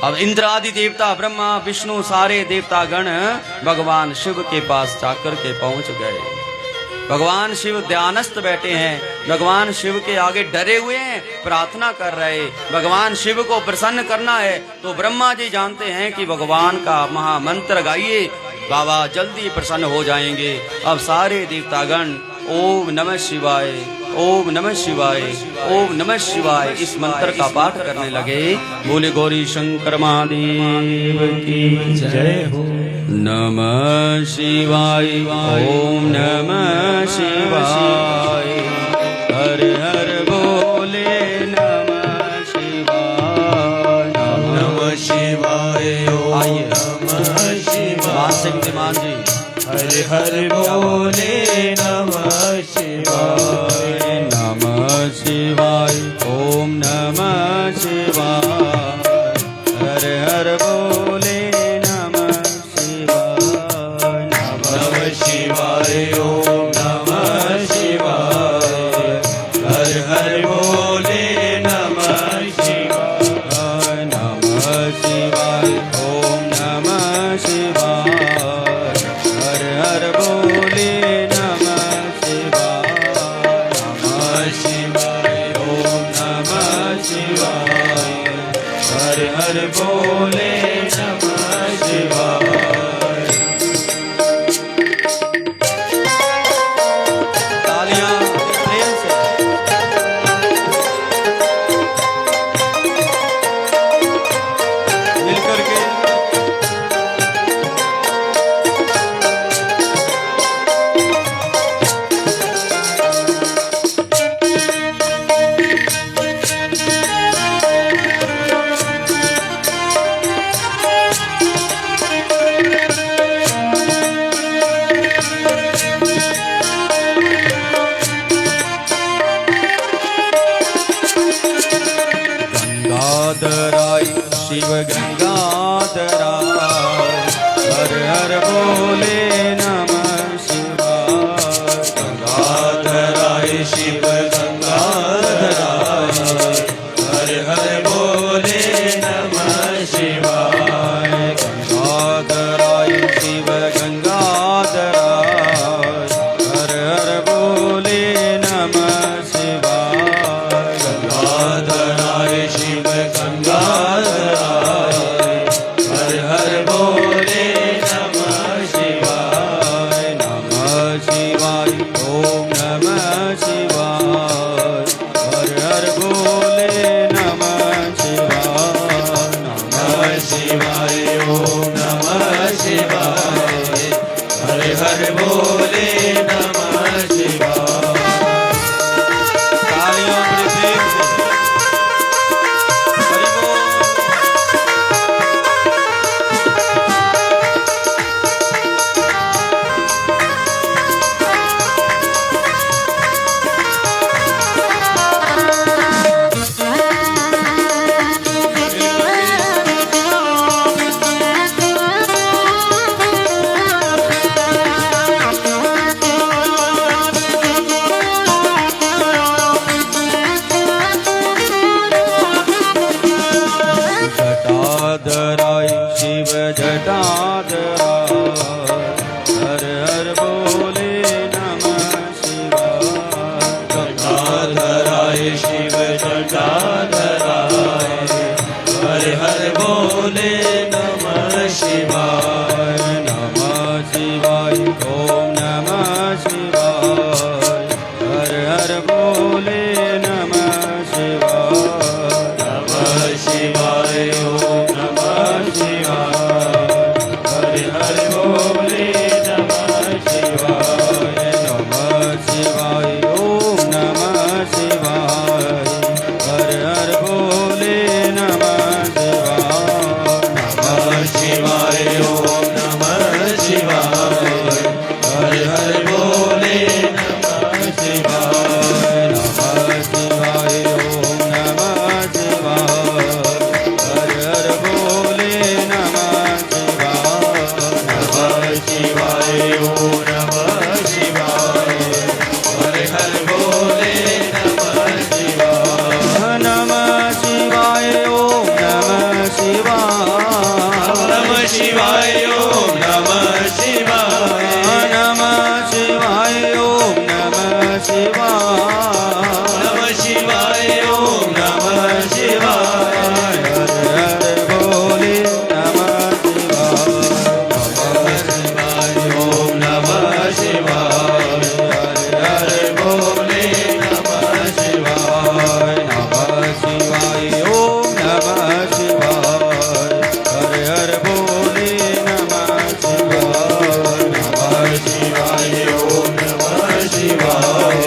अब इंद्र आदि देवता, ब्रह्मा विष्णु सारे देवता गण भगवान शिव के पास जाकर के पहुंच गए। भगवान शिव ध्यानस्थ बैठे हैं। भगवान शिव के आगे डरे हुए हैं, प्रार्थना कर रहे। भगवान शिव को प्रसन्न करना है तो ब्रह्मा जी जानते हैं कि भगवान का महामंत्र गाइए, बाबा जल्दी प्रसन्न हो जाएंगे। अब सारे देवतागण ओम नमः शिवाय, ओम नमः शिवाय, ओम नमः शिवाय इस मंत्र का पाठ करने लगे। बोले गौरी शंकर महादेव की जय हो। नमः शिवाय, ओम नमः शिवाय, हर हर बोले नमः शिवाय, नमः शिवाय, ओम नमः शिवाय। विद्यमान जी हर हर बोले नमः शिवाय, नमः शिवाय, ओम नमः शिवाय, हर हर बोले नमः शिवाय, नमः शिवाय, ओम नमः शिवाय, हर हर बोले नमः शिवाय, नमः शिवाय, ओम नमः शिवाय, हर हर बोले नमः शिवाय, नमः शिवाय, ओम नमः शिवाय। भोले नमः शिवाय। तालियां प्रेम से। मिलकर के गंगाधराय शिव गंगाधराय हर हर बोले नमः शिवाय। गंगाधराय शिव गंगाधराय हर हर बोले नमः शिवाय। गंगाधराय शिव गंगाधराय हर हर बोले नमः शिवाय। गंगाधराय शिव गंगाधराय हर हर बोले नमः शिवाय। नमः शिवाय ओम नमः शिवाय हर हर बोले नमः शिवाय। नमः शिवाय ओम नमः शिवाय हर हर बोले नमः शिवाय। तालियों बड़े प्रेम से। हरि बोल। जटाधराय शिव जटाधराय हर हर बोले नमः शिवाय। जटाधराय शिव जटाधराय हर हर बोले नमः शिवाय। नमः शिवाय ओम नमः शिवाय हर हर बोले नमः शिवाय। नमः शिवाय ओम नमः शिवाय हर हर बोले नमः शिवाय। नमः शिवाय ओम नमः शिवाय हर हर बोले नमः शिवाय। नमः शिवाय ओम नमः शिवाय हर हर बोले नमः शिवाय। नमः शिवाय ओम नमः शिवाय हर हर बोले नमः शिवाय। नमः शिवाय ओम नमः शिवाय हर हर बोले नमः शिवाय। नमः शिवाय ओम नमः शिवाय। नमः शिवाय ओम नमः शिवाय। नमः शिवाय ओम नमः शिवाय। नमः शिवाय ओम नमः शिवाय। हर हर बोले नमः शिवाय। शिवाय ओम नमः शिवाय हर हर बोले नमः शिवाय। नमः शिवाय ओम नमः शिवाय हर हर बोले नमः शिवाय। नमः शिवाय ओम नमः शिवाय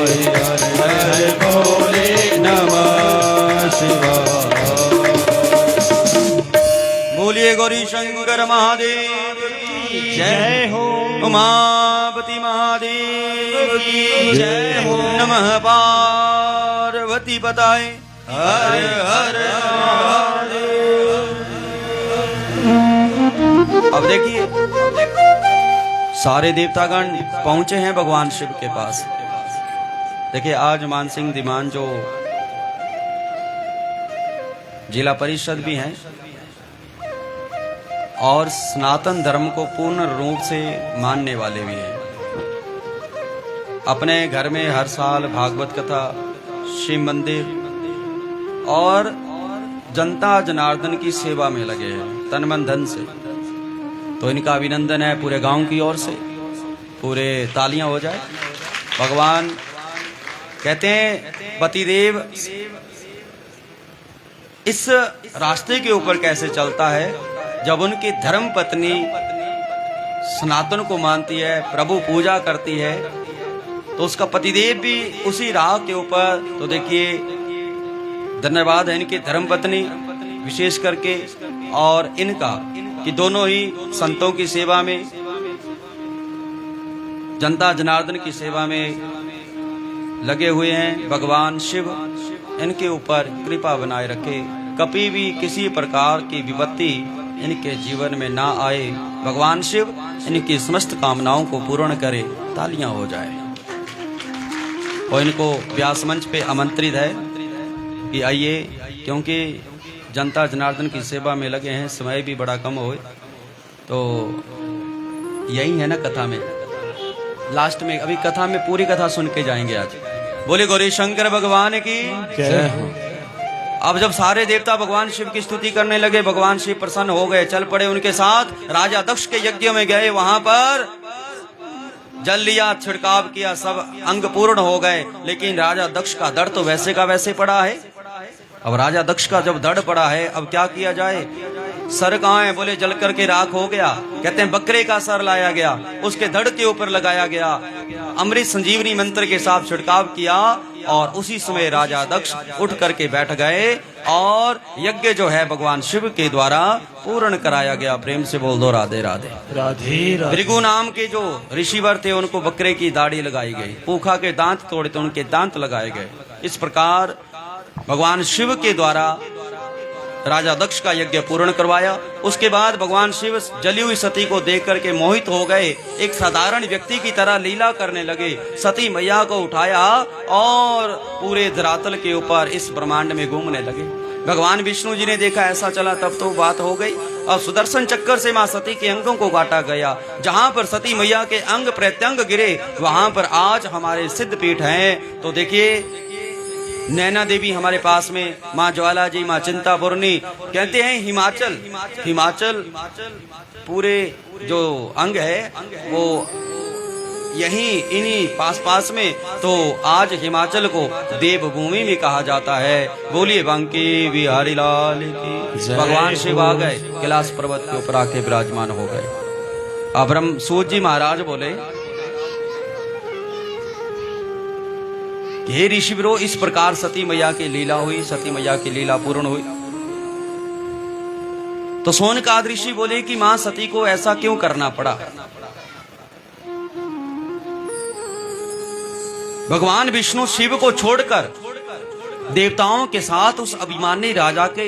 हर हर बोले नमः शिवाय। बोलिए गौरी शंकर महादेव की जय हो। उमापति महादेव की जय हो। नमः पार्वती पताय हर हर महादेव। अब देखिए सारे देवतागण पहुंचे हैं भगवान शिव के पास। देखिए आज मान सिंह दीवान जो जिला परिषद भी हैं और सनातन धर्म को पूर्ण रूप से मानने वाले भी हैं। अपने घर में हर साल भागवत कथा, शिव मंदिर और जनता जनार्दन की सेवा में लगे हैं। तन मन धन से। तो इनका अभिनंदन है पूरे गांव की ओर से, पूरे तालियां हो जाए। भगवान कहते हैं पतिदेव इस रास्ते के ऊपर कैसे चलता है, जब उनकी धर्म पत्नी सनातन को मानती है, प्रभु पूजा करती है, तो उसका पतिदेव भी उसी राह के ऊपर। तो देखिए धन्यवाद है इनकी धर्म पत्नी विशेष करके, और इनका कि दोनों ही संतों की सेवा में, जनता जनार्दन की सेवा में लगे हुए हैं। भगवान शिव इनके ऊपर कृपा बनाए रखे, कभी भी किसी प्रकार की विपत्ति इनके जीवन में ना आए। भगवान शिव इनकी समस्त कामनाओं को पूर्ण करे। तालियां हो जाए। और इनको व्यास मंच पे आमंत्रित है कि आइए, क्योंकि जनता जनार्दन की सेवा में लगे हैं, समय भी बड़ा कम हो, तो यही है ना कथा में। लास्ट में अभी कथा में पूरी कथा सुन के जाएंगे आज। बोले गौरी शंकर भगवान की जय हो। अब जब सारे देवता भगवान शिव की स्तुति करने लगे, भगवान शिव प्रसन्न हो गए, चल पड़े उनके साथ। राजा दक्ष के यज्ञ में गए, वहां पर जल लिया, छिड़काव किया, सब अंग पूर्ण हो गए। लेकिन राजा दक्ष का दर्द तो वैसे का वैसे पड़ा है। अब राजा दक्ष का जब दर्द पड़ा है, अब क्या किया जाए? सर कहाँ है? बोले जल करके राख हो गया। कहते हैं बकरे का सर लाया गया, उसके धड़ के ऊपर लगाया गया, अमृत संजीवनी मंत्र के साथ छिड़काव किया, और उसी समय राजा दक्ष उठ करके बैठ गए, और यज्ञ जो है भगवान शिव के द्वारा पूर्ण कराया गया। प्रेम से बोल दो राधे राधे। राधे राधे। भृगु नाम के जो ऋषिवर थे, उनको बकरे की दाढ़ी लगाई गई, पूखा के दांत तोड़े तो उनके दांत लगाए गए। इस प्रकार भगवान शिव के द्वारा राजा दक्ष का यज्ञ पूर्ण करवाया। उसके बाद भगवान शिव जली हुई सती को देख करके मोहित हो गए, एक साधारण व्यक्ति की तरह लीला करने लगे। सती मैया को उठाया और पूरे धरातल के ऊपर इस ब्रह्मांड में घूमने लगे। भगवान विष्णु जी ने देखा ऐसा चला, तब तो बात हो गई। अब सुदर्शन चक्कर से मां सती के अंगों को काटा गया। जहां पर सती मैया के अंग प्रत्यंग गिरे, वहां पर आज हमारे सिद्ध पीठ हैं। तो देखिए नैना देवी हमारे पास में, माँ ज्वाला जी, माँ चिंतापूर्णी। कहते हैं हिमाचल पूरे जो अंग है वो यहीं इन्हीं पास में। तो आज हिमाचल को देवभूमि में कहा जाता है। बोलिए बांके बिहारी लाल की। भगवान शिव आ गए, कैलाश पर्वत के ऊपर आके विराजमान हो गए। अब ब्रह्म सूत जी महाराज बोले हे ऋषिवरो, इस प्रकार सती मैया की लीला हुई, सती मैया की लीला पूर्ण हुई। तो सोनकाद ऋषि बोले कि मां सती को ऐसा क्यों करना पड़ा? भगवान विष्णु शिव को छोड़कर देवताओं के साथ उस अभिमानी राजा के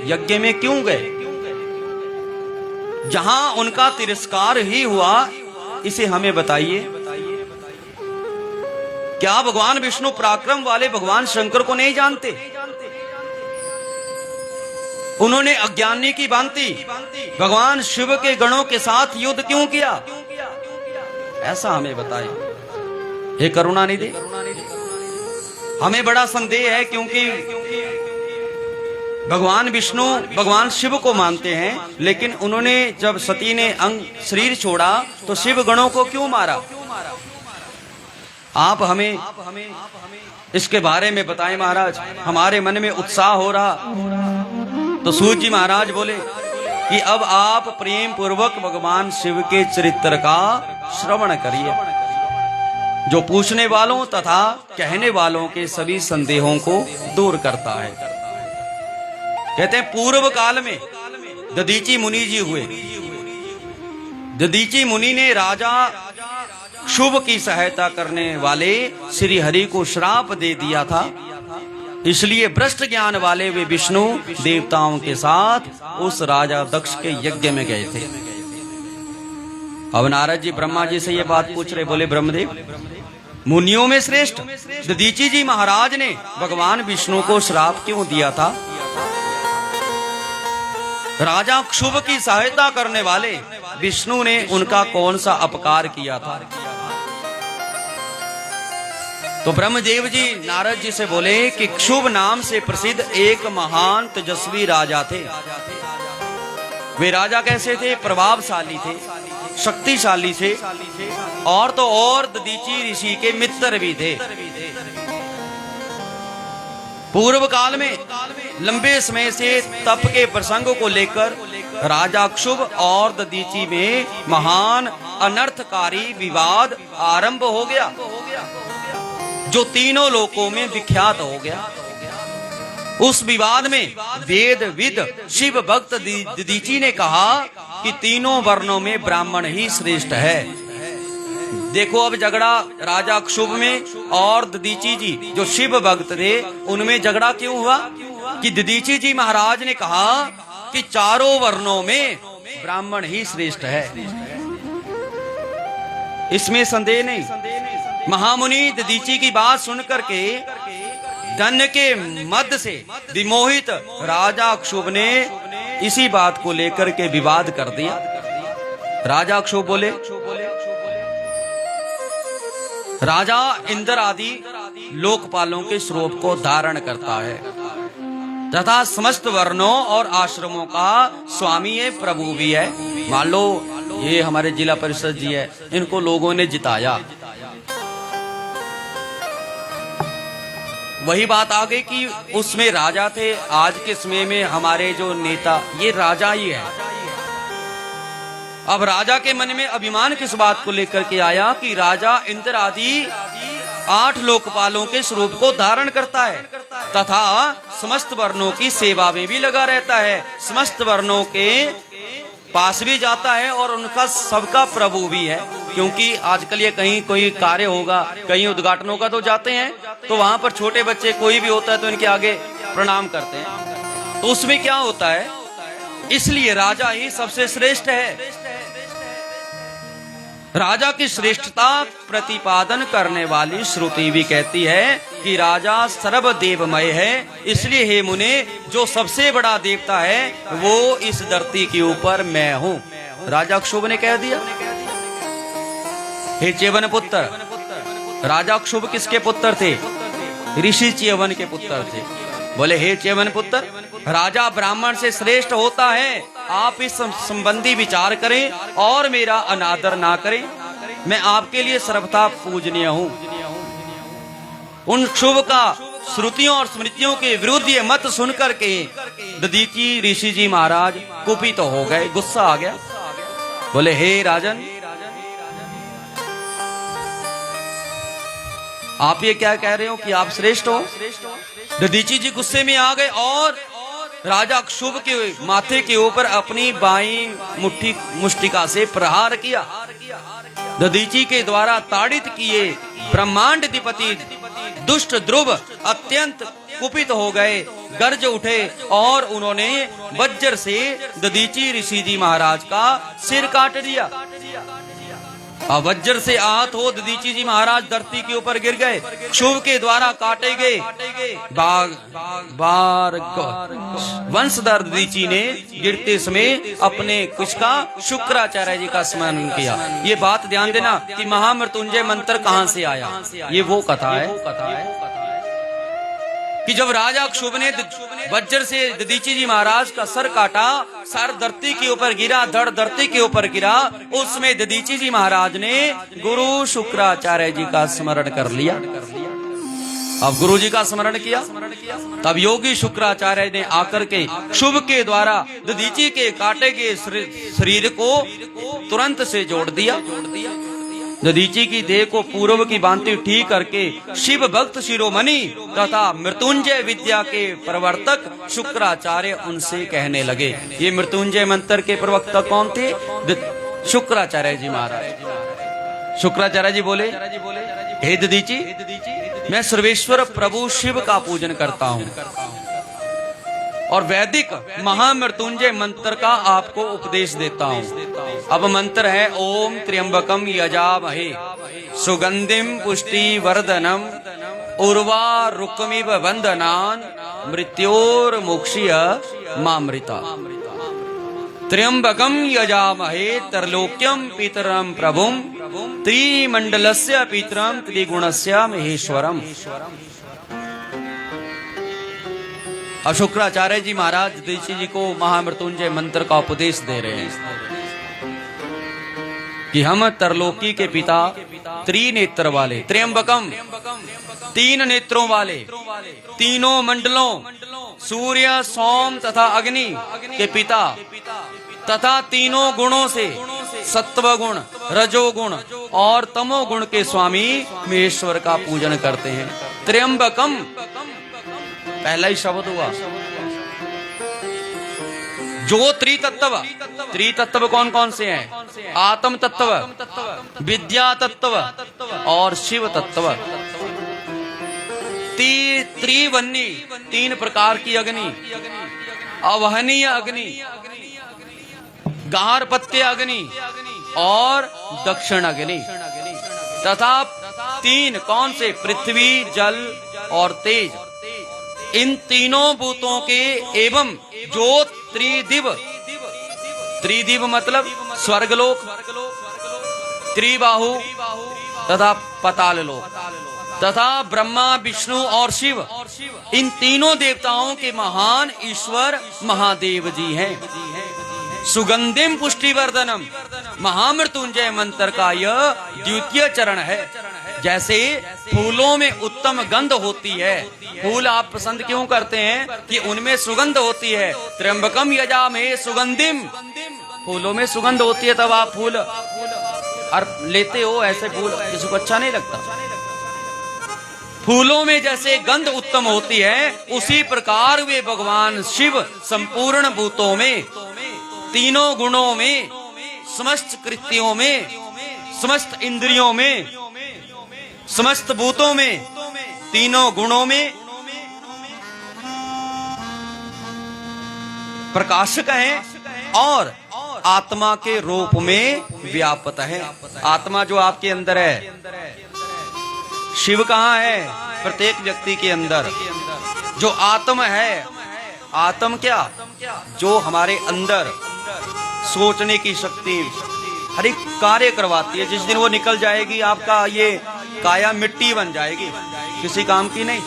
यज्ञ में क्यों गए, जहां उनका तिरस्कार ही हुआ? इसे हमें बताइए। क्या भगवान विष्णु पराक्रम वाले भगवान शंकर को नहीं जानते? उन्होंने अज्ञानी की भांति भगवान शिव के गणों के साथ युद्ध क्यों किया? ऐसा हमें बताएं हे करुणानिधि। हमें बड़ा संदेह है, क्योंकि भगवान विष्णु भगवान शिव को मानते हैं, लेकिन उन्होंने जब सती ने अंग शरीर छोड़ा तो शिव गणों को क्यों मारा? आप हमें इसके बारे में बताएं महाराज, हमारे मन में उत्साह हो रहा। तो सूत जी महाराज बोले कि अब आप प्रेम पूर्वक भगवान शिव के चरित्र का श्रवण करिए, जो पूछने वालों तथा कहने वालों के सभी संदेहों को दूर करता है। कहते हैं पूर्व काल में दधीची मुनि जी हुए। दधीची मुनि ने राजा शुभ की सहायता करने वाले श्री हरि को श्राप दे दिया था, इसलिए भ्रष्ट ज्ञान वाले वे विष्णु देवताओं के साथ उस राजा दक्ष के यज्ञ में गए थे। अब नारद जी ब्रह्मा जी से ये बात पूछ रहे, बोले ब्रह्मदेव, मुनियों में श्रेष्ठ दधीची जी महाराज ने भगवान विष्णु को श्राप क्यों दिया था? राजा क्षुभ की सहायता करने वाले विष्णु ने उनका कौन सा अपकार किया था? तो ब्रह्मदेव जी नारद जी से बोले कि क्षुभ नाम से प्रसिद्ध एक महान तेजस्वी राजा थे। वे राजा कैसे थे? प्रभावशाली थे, शक्तिशाली थे, और तो और दधीचि ऋषि के मित्र भी थे। पूर्व काल में लंबे समय से तप के प्रसंग को लेकर राजा क्षुभ और दधीचि में महान अनर्थकारी विवाद आरंभ हो गया, जो तीनों लोकों में विख्यात हो गया। उस विवाद में वेदविद शिव भक्त दधीचि ने कहा कि तीनों वर्णों में ब्राह्मण ही श्रेष्ठ है। देखो अब झगड़ा राजा क्षुभ में और दधीचि जी जो शिव भक्त थे उनमें झगड़ा क्यों हुआ? कि दधीचि जी महाराज ने कहा कि चारों वर्णों में ब्राह्मण ही श्रेष्ठ है, इसमें संदेह नहीं। महामुनि दधीचि की बात सुनकर के धन के मद से विमोहित राजा क्षुभ ने इसी बात को लेकर के विवाद कर दिया। राजा क्षुभ बोले, राजा इंद्र आदि लोकपालों के स्वरूप को धारण करता है तथा समस्त वर्णों और आश्रमों का स्वामी है, प्रभु भी है। मान लो ये हमारे जिला परिषद जी है, इनको लोगों ने जिताया, वही बात आ गई कि उसमें राजा थे। आज के समय में हमारे जो नेता ये राजा ही है। अब राजा के मन में अभिमान किस बात को लेकर के आया कि राजा इंद्र आदि 8 लोकपालों के स्वरूप को धारण करता है तथा समस्त वर्णों की सेवा में भी लगा रहता है, समस्त वर्णों के पास भी जाता है और उनका सबका प्रभु भी है। क्योंकि आजकल ये कहीं कोई कार्य होगा, कहीं उद्घाटनों का तो जाते हैं, तो वहां पर छोटे बच्चे कोई भी होता है तो इनके आगे प्रणाम करते हैं। तो उसमें क्या होता है? इसलिए राजा ही सबसे श्रेष्ठ है। राजा की श्रेष्ठता प्रतिपादन करने वाली श्रुति भी कहती है कि राजा सर्वदेवमय है। इसलिए हे मुने, जो सबसे बड़ा देवता है वो इस धरती के ऊपर मैं हूं। राजा क्षुभ ने कह दिया। हे च्यवन पुत्र, राजा क्षुभ किसके पुत्र थे? ऋषि च्यवन के पुत्र थे। बोले हे च्यवन पुत्र, राजा ब्राह्मण से श्रेष्ठ होता है, आप इस संबंधी विचार करें और मेरा अनादर ना करें। मैं आपके लिए सर्वथा पूजनीय हूं। उन क्षुभ का श्रुतियों और स्मृतियों के विरुद्ध ये मत सुनकर के दधीचि ऋषि जी महाराज कुपित तो हो गए, गुस्सा आ गया। बोले हे राजन, आप ये क्या कह रहे हो कि आप श्रेष्ठ हो? दधीचि जी गुस्से में आ गए और राजा क्षुभ के माथे के ऊपर अपनी बाईं मुष्टिका से प्रहार किया। दधीचि के द्वारा ताड़ित किए ब्रह्मांडाधिपति दुष्ट ध्रुव अत्यंत कुपित हो गए, गर्ज उठे और उन्होंने वज्र से दधीचि ऋषि जी महाराज का सिर काट दिया। अब वज्र से आहत हो दधीचि जी महाराज धरती के ऊपर गिर गए, क्षुभ के द्वारा काटे गए। बार वंशधर दधीचि ने गिरते समय अपने कुछ का शुक्राचार्य जी का स्मरण किया। ये बात ध्यान देना कि महामृत्युंजय मंत्र कहां से आया, ये वो कथा है कि जब राजा क्षुभ ने वज्र से दधीचि जी महाराज का सर काटा, सर धरती के ऊपर गिरा, धड़ धरती के ऊपर गिरा। उसमें दधीचि जी महाराज ने गुरु शुक्राचार्य जी का स्मरण कर लिया। अब गुरु जी का स्मरण किया, तब योगी शुक्राचार्य ने आकर के क्षुभ के द्वारा दधीचि के काटे गए शरीर को तुरंत से जोड़ दिया। दधीचि की देह को पूर्व की भांति ठीक करके शिव भक्त शिरोमणि तथा मृत्युंजय विद्या के प्रवर्तक शुक्राचार्य उनसे कहने लगे। ये मृत्युंजय मंत्र के प्रवक्ता कौन थे? शुक्राचार्य जी महाराज। शुक्राचार्य जी बोले, हे दधीचि, मैं सर्वेश्वर प्रभु शिव का पूजन करता हूँ और वैदिक महामृत्युंजय मंत्र का आपको उपदेश देता हूँ। अब मंत्र है ओम त्र्यंबकम यजामहे सुगंधिम पुष्टि वर्धनम उर्वा रुक्मिव वंदनान मृत्योर्मुक्षीय मामृता। त्र्यंबकम यजामहे त्रैलोक्यम पितरम प्रभुम त्रिमंडलस्य पितरम त्रिगुणस्य महेश्वरम। अब शुक्राचार्य जी महाराज ददीची जी को महामृत्युंजय मंत्र का उपदेश दे रहे हैं कि हम तरलोकी के पिता त्रिनेत्र वाले, त्र्यंबकम, 3 नेत्रों वाले, तीनों मंडलों सूर्य, सोम तथा अग्नि के पिता तथा तीनों गुणों से सत्व गुण, रजोगुण और तमो गुण के स्वामी महेश्वर का पूजन करते हैं। त्र्यंबकम पहला ही शब्द हुआ। जो त्रितत्व कौन कौन से हैं? आत्म तत्व, विद्या तत्व और शिव तत्व। त्रिवन्नी, 3 प्रकार की अग्नि, अवहनीय अग्नि, गारपत्य अग्नि और दक्षिण अग्नि, तथा 3 कौन से? पृथ्वी, जल और तेज। इन तीनों भूतों के एवं जो त्रिदिव मतलब स्वर्गलोक, त्रिबाहु तथा पाताल लोक तथा ब्रह्मा, विष्णु और शिव, इन तीनों देवताओं के महान ईश्वर महादेव जी हैं। सुगंधिम पुष्टिवर्धनम महामृत्युंजय मंत्र का यह द्वितीय चरण है। जैसे फूलों में उत्तम गंध होती है, फूल आप पसंद क्यों करते हैं? कि उनमें सुगंध होती है। त्र्यंबकम यजामहे सुगंधिम, फूलों में सुगंध होती है, तब आप फूल और लेते हो। ऐसे फूल किसी को अच्छा नहीं लगता। फूलों में जैसे गंध उत्तम होती है, उसी प्रकार वे भगवान शिव संपूर्ण भूतों में, तीनों गुणों में, समस्त कृत्यों में, समस्त इंद्रियों में, समस्त भूतों में, तीनों गुणों में प्रकाशक हैं और आत्मा के रूप में व्यापक है। आत्मा जो आपके अंदर है, शिव कहाँ है? प्रत्येक व्यक्ति के अंदर जो आत्मा है। आत्म क्या? जो हमारे अंदर सोचने की शक्ति, हर एक कार्य करवाती है। जिस दिन वो निकल जाएगी, आपका ये काया मिट्टी बन जाएगी, किसी काम की नहीं।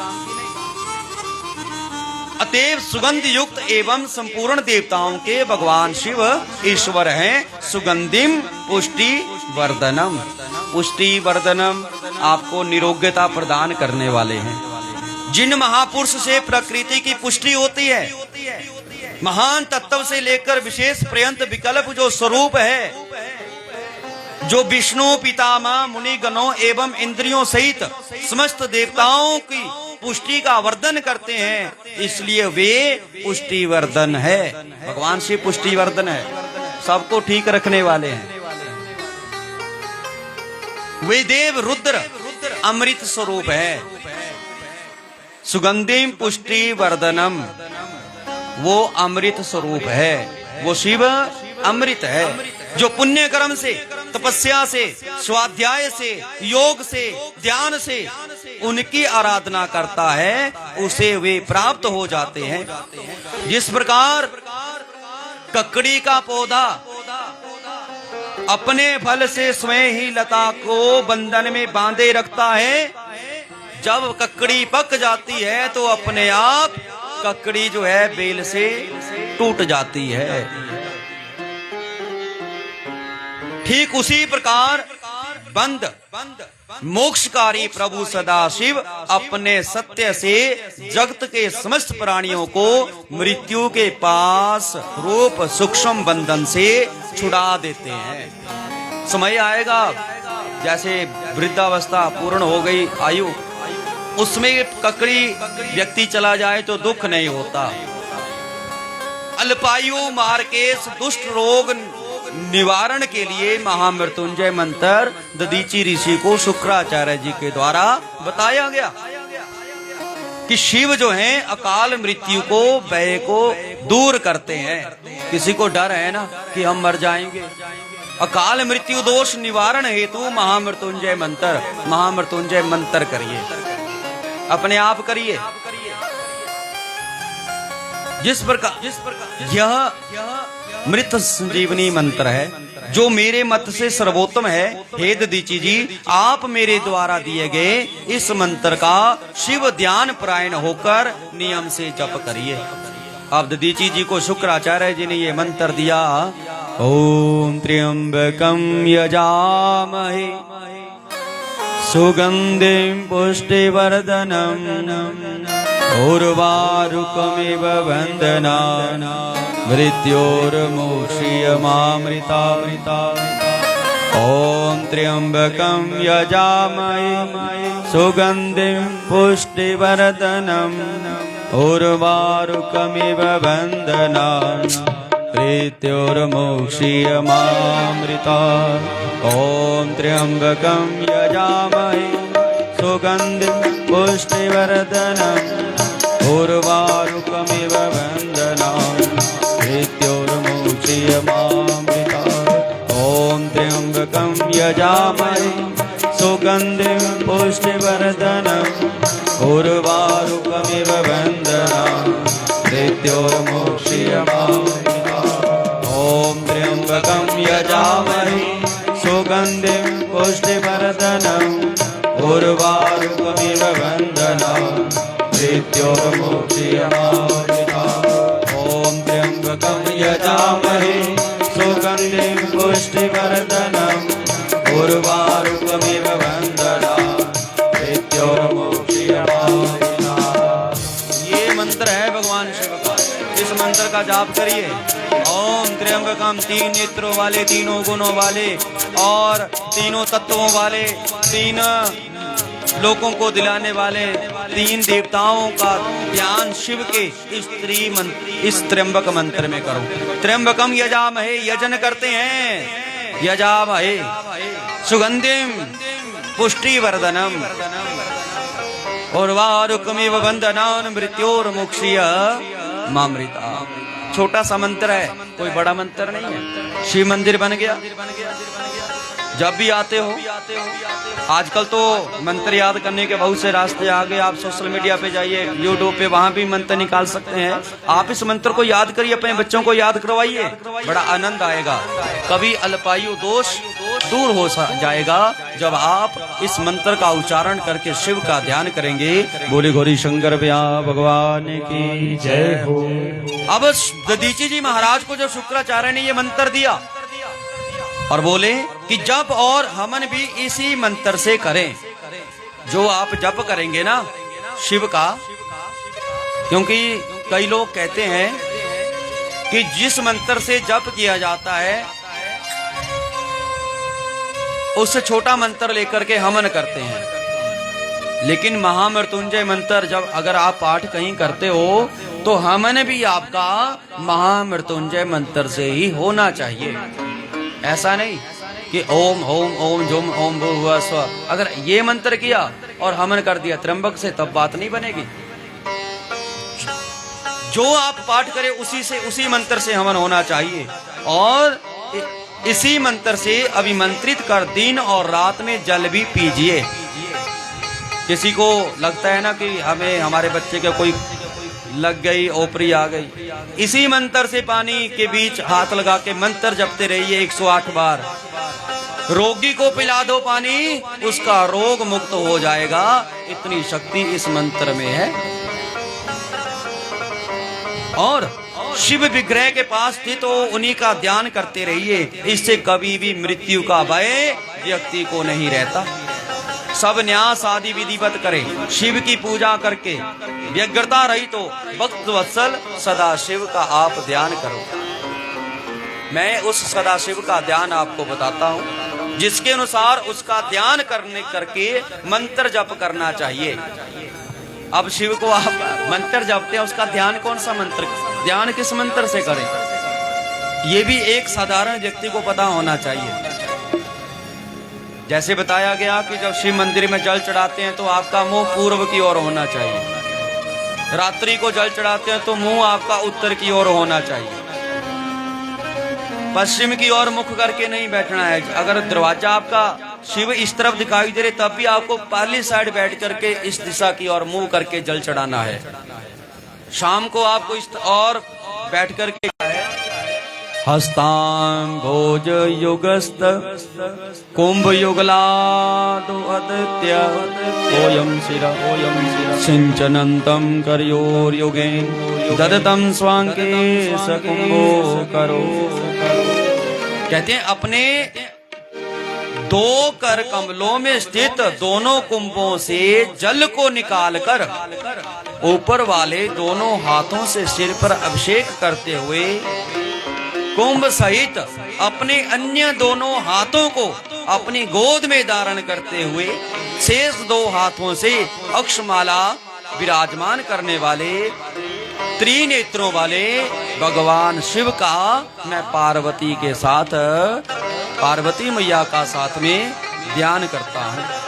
अतएव सुगंध युक्त एवं संपूर्ण देवताओं के भगवान शिव ईश्वर हैं। सुगंधिम पुष्टि वर्धनम, पुष्टि वर्धनम आपको निरोग्यता प्रदान करने वाले हैं। जिन महापुरुष से प्रकृति की पुष्टि होती है, महान तत्व से लेकर विशेष पर्यंत विकल्प जो स्वरूप है, जो विष्णु पितामह मुनि गणों एवं इंद्रियों सहित समस्त देवताओं की पुष्टि का वर्धन करते हैं, इसलिए वे पुष्टि वर्धन है। भगवान शिव पुष्टि वर्धन है, सबको ठीक रखने वाले हैं। वे देव रुद्र अमृत स्वरूप है। सुगंधिम पुष्टि वर्धनम, वो अमृत स्वरूप है। वो शिव अमृत है, जो पुण्य कर्म से, तपस्या से, स्वाध्याय से, योग से, ध्यान से उनकी आराधना करता है, उसे वे प्राप्त हो जाते हैं। जिस प्रकार ककड़ी का पौधा अपने फल से स्वयं ही लता को बंधन में बांधे रखता है, जब ककड़ी पक जाती है तो अपने आप ककड़ी जो है बेल से टूट जाती है। ठीक उसी प्रकार बंद मोक्षकारी प्रभु सदाशिव अपने सत्य से जगत के समस्त प्राणियों को मृत्यु के पास रूप सूक्ष्म बंधन से छुड़ा देते हैं। समय आएगा, जैसे वृद्धावस्था पूर्ण हो गई आयु, उसमें ककड़ी व्यक्ति चला जाए तो दुख नहीं होता। अल्पायु मार्केश दुष्ट रोग निवारण के लिए महामृत्युंजय मंत्र ददीची ऋषि को शुक्राचार्य जी के द्वारा बताया गया कि शिव जो हैं अकाल मृत्यु को, व्यय को दूर करते हैं। किसी को डर है ना कि हम मर जाएंगे, अकाल मृत्यु दोष निवारण हेतु महामृत्युंजय मंत्र करिए, अपने आप करिए। जिस प्रकार यह मृत संजीवनी मंत्र है, जो मेरे मत से सर्वोत्तम है। हे दधीची जी, आप मेरे द्वारा दिए गए इस मंत्र का शिव ध्यान परायण होकर नियम से जप करिए। अब दधीची जी को शुक्राचार्य जी ने ये मंत्र दिया। ओम त्र्यंबकं यजामहे सुगंधिं पुष्टिवर्धनम् उर्वारुकमिव बन्धनान् मृत्योर्मुक्षीयमामृता। ओम त्र्यंबकं यजामहे सुगंधिं पुष्टिवर्धनम् उर्वारुकमिव बन्धनान् मृत्योर्मुक्षीयमामृता। ओम त्र्यंबकं यजामहे सुगंधिं पुष्टिवर्धनम् उर्वारुकमिव बन्धनान् मृत्योर्मुक्षीयमामृता। ओम त्र्यंबकं यजामहे सुगंधिं पुष्टिवर्धनम् उर्वारुकमिव बन्धनान् मृत्योर्मुक्षीयमामृता। ओम त्र्यंबकं यजामहे सुगंधिं पुष्टिवर्धनम् उर्वारुकमिव बन्धनान् मृत्योर्मुक्षीयमामृता। ओम त्र्यंबकं यजामहे सुगंधिं पुष्टिवर्धनम् उर्वारुकमिव बन्धनान् मृत्योर्मुक्षीयमामृता। ये मंत्र है भगवान शिव का। इस मंत्र का जाप करिए। ओम त्र्यंबकम, तीन नेत्रों वाले, तीनों गुणों वाले और तीनों तत्वों वाले, तीन लोकों को दिलाने वाले, तीन देवताओं का ध्यान शिव के इस त्र्यंबक मंत्र में करो। त्र्यंबकम यजामहे, यजन करते हैं। यजामहे सुगंधिम पुष्टिवर्धनम उर्वारुकमिव बन्धनान् मृत्योर्मुक्षीयमामृता। छोटा सा मंत्र है, कोई बड़ा मंत्र नहीं है। शिव मंदिर बन गया। जब भी आते हो, आजकल तो मंत्र याद करने के बहुत से रास्ते आ गए। आप सोशल मीडिया पे जाइए, यूट्यूब पे, वहां भी मंत्र निकाल सकते हैं। आप इस मंत्र को याद करिए, अपने बच्चों को याद करवाइए, बड़ा आनंद आएगा। कभी अल्पायु दोष दूर हो जाएगा जब आप इस मंत्र का उच्चारण करके शिव का ध्यान करेंगे। बोले गौरी शंकर भगवान की जय हो। अब दधीची जी महाराज को जब शुक्राचार्य ने ये मंत्र दिया और बोले कि जप और हमन भी इसी मंत्र से करें। जो आप जप करेंगे ना शिव का, क्योंकि कई लोग कहते हैं कि जिस मंत्र से जप किया जाता है उससे छोटा मंत्र लेकर के हमन करते हैं। लेकिन महामृत्युंजय मंत्र जब अगर आप पाठ कहीं करते हो तो हमन भी आपका महामृत्युंजय मंत्र से ही होना चाहिए। ऐसा नहीं कि ओम ओम ओम जुम ओम भूर्भुवः स्वः, अगर ये मंत्र किया और हमन कर दिया त्र्यंबक से, तब बात नहीं बनेगी। जो आप पाठ करें उसी मंत्र से हमन होना चाहिए। और इसी मंत्र से अभिमंत्रित कर दिन और रात में जल भी पीजिए। किसी को लगता है ना कि हमें हमारे बच्चे के कोई लग गई, ओपरी आ गई, इसी मंत्र से पानी के बीच हाथ लगा के मंत्र जपते रहिए 108 बार। रोगी को पिला दो पानी, उसका रोग मुक्त हो जाएगा। इतनी शक्ति इस मंत्र में है। और शिव विग्रह के पास स्थित हो, उन्हीं का ध्यान करते रहिए। इससे कभी भी मृत्यु का भय व्यक्ति को नहीं रहता। सब न्यास आदि विधिवत करे, शिव की पूजा करके व्यग्रता रही तो भक्त वत्सल सदाशिव का आप ध्यान करो। मैं उस सदाशिव का ध्यान आपको बताता हूँ, जिसके अनुसार उसका ध्यान करके मंत्र जप करना चाहिए। अब शिव को आप मंत्र जपते हैं, उसका ध्यान कौन सा मंत्र, ध्यान किस मंत्र से करें, ये भी एक साधारण व्यक्ति को पता होना चाहिए। जैसे बताया गया कि जब शिव मंदिर में जल चढ़ाते हैं तो आपका मुंह पूर्व की ओर होना चाहिए। रात्रि को जल चढ़ाते हैं तो मुंह आपका उत्तर की ओर होना चाहिए। पश्चिम की ओर मुख करके नहीं बैठना है। अगर दरवाजा आपका शिव इस तरफ दिखाई दे रहे तब भी आपको पहली साइड बैठ करके इस दिशा की ओर मुंह करके जल चढ़ाना है। शाम को आपको इस और बैठ करके हस्ताम्भोज युगस्त कुंभ युगलादो अदत्य ओयम शिरा सिंचनंतम करयोर्युगे ददतम स्वांके सकुंभो करो। कहते हैं अपने दो कर कमलों में स्थित दोनों कुंभों से जल को निकालकर ऊपर वाले दोनों हाथों से सिर पर अभिषेक करते हुए कुंभ सहित अपने अन्य दोनों हाथों को अपनी गोद में धारण करते हुए शेष दो हाथों से अक्षमाला विराजमान करने वाले त्रिनेत्रों वाले भगवान शिव का मैं पार्वती के साथ, पार्वती मैया का साथ में ध्यान करता हूँ।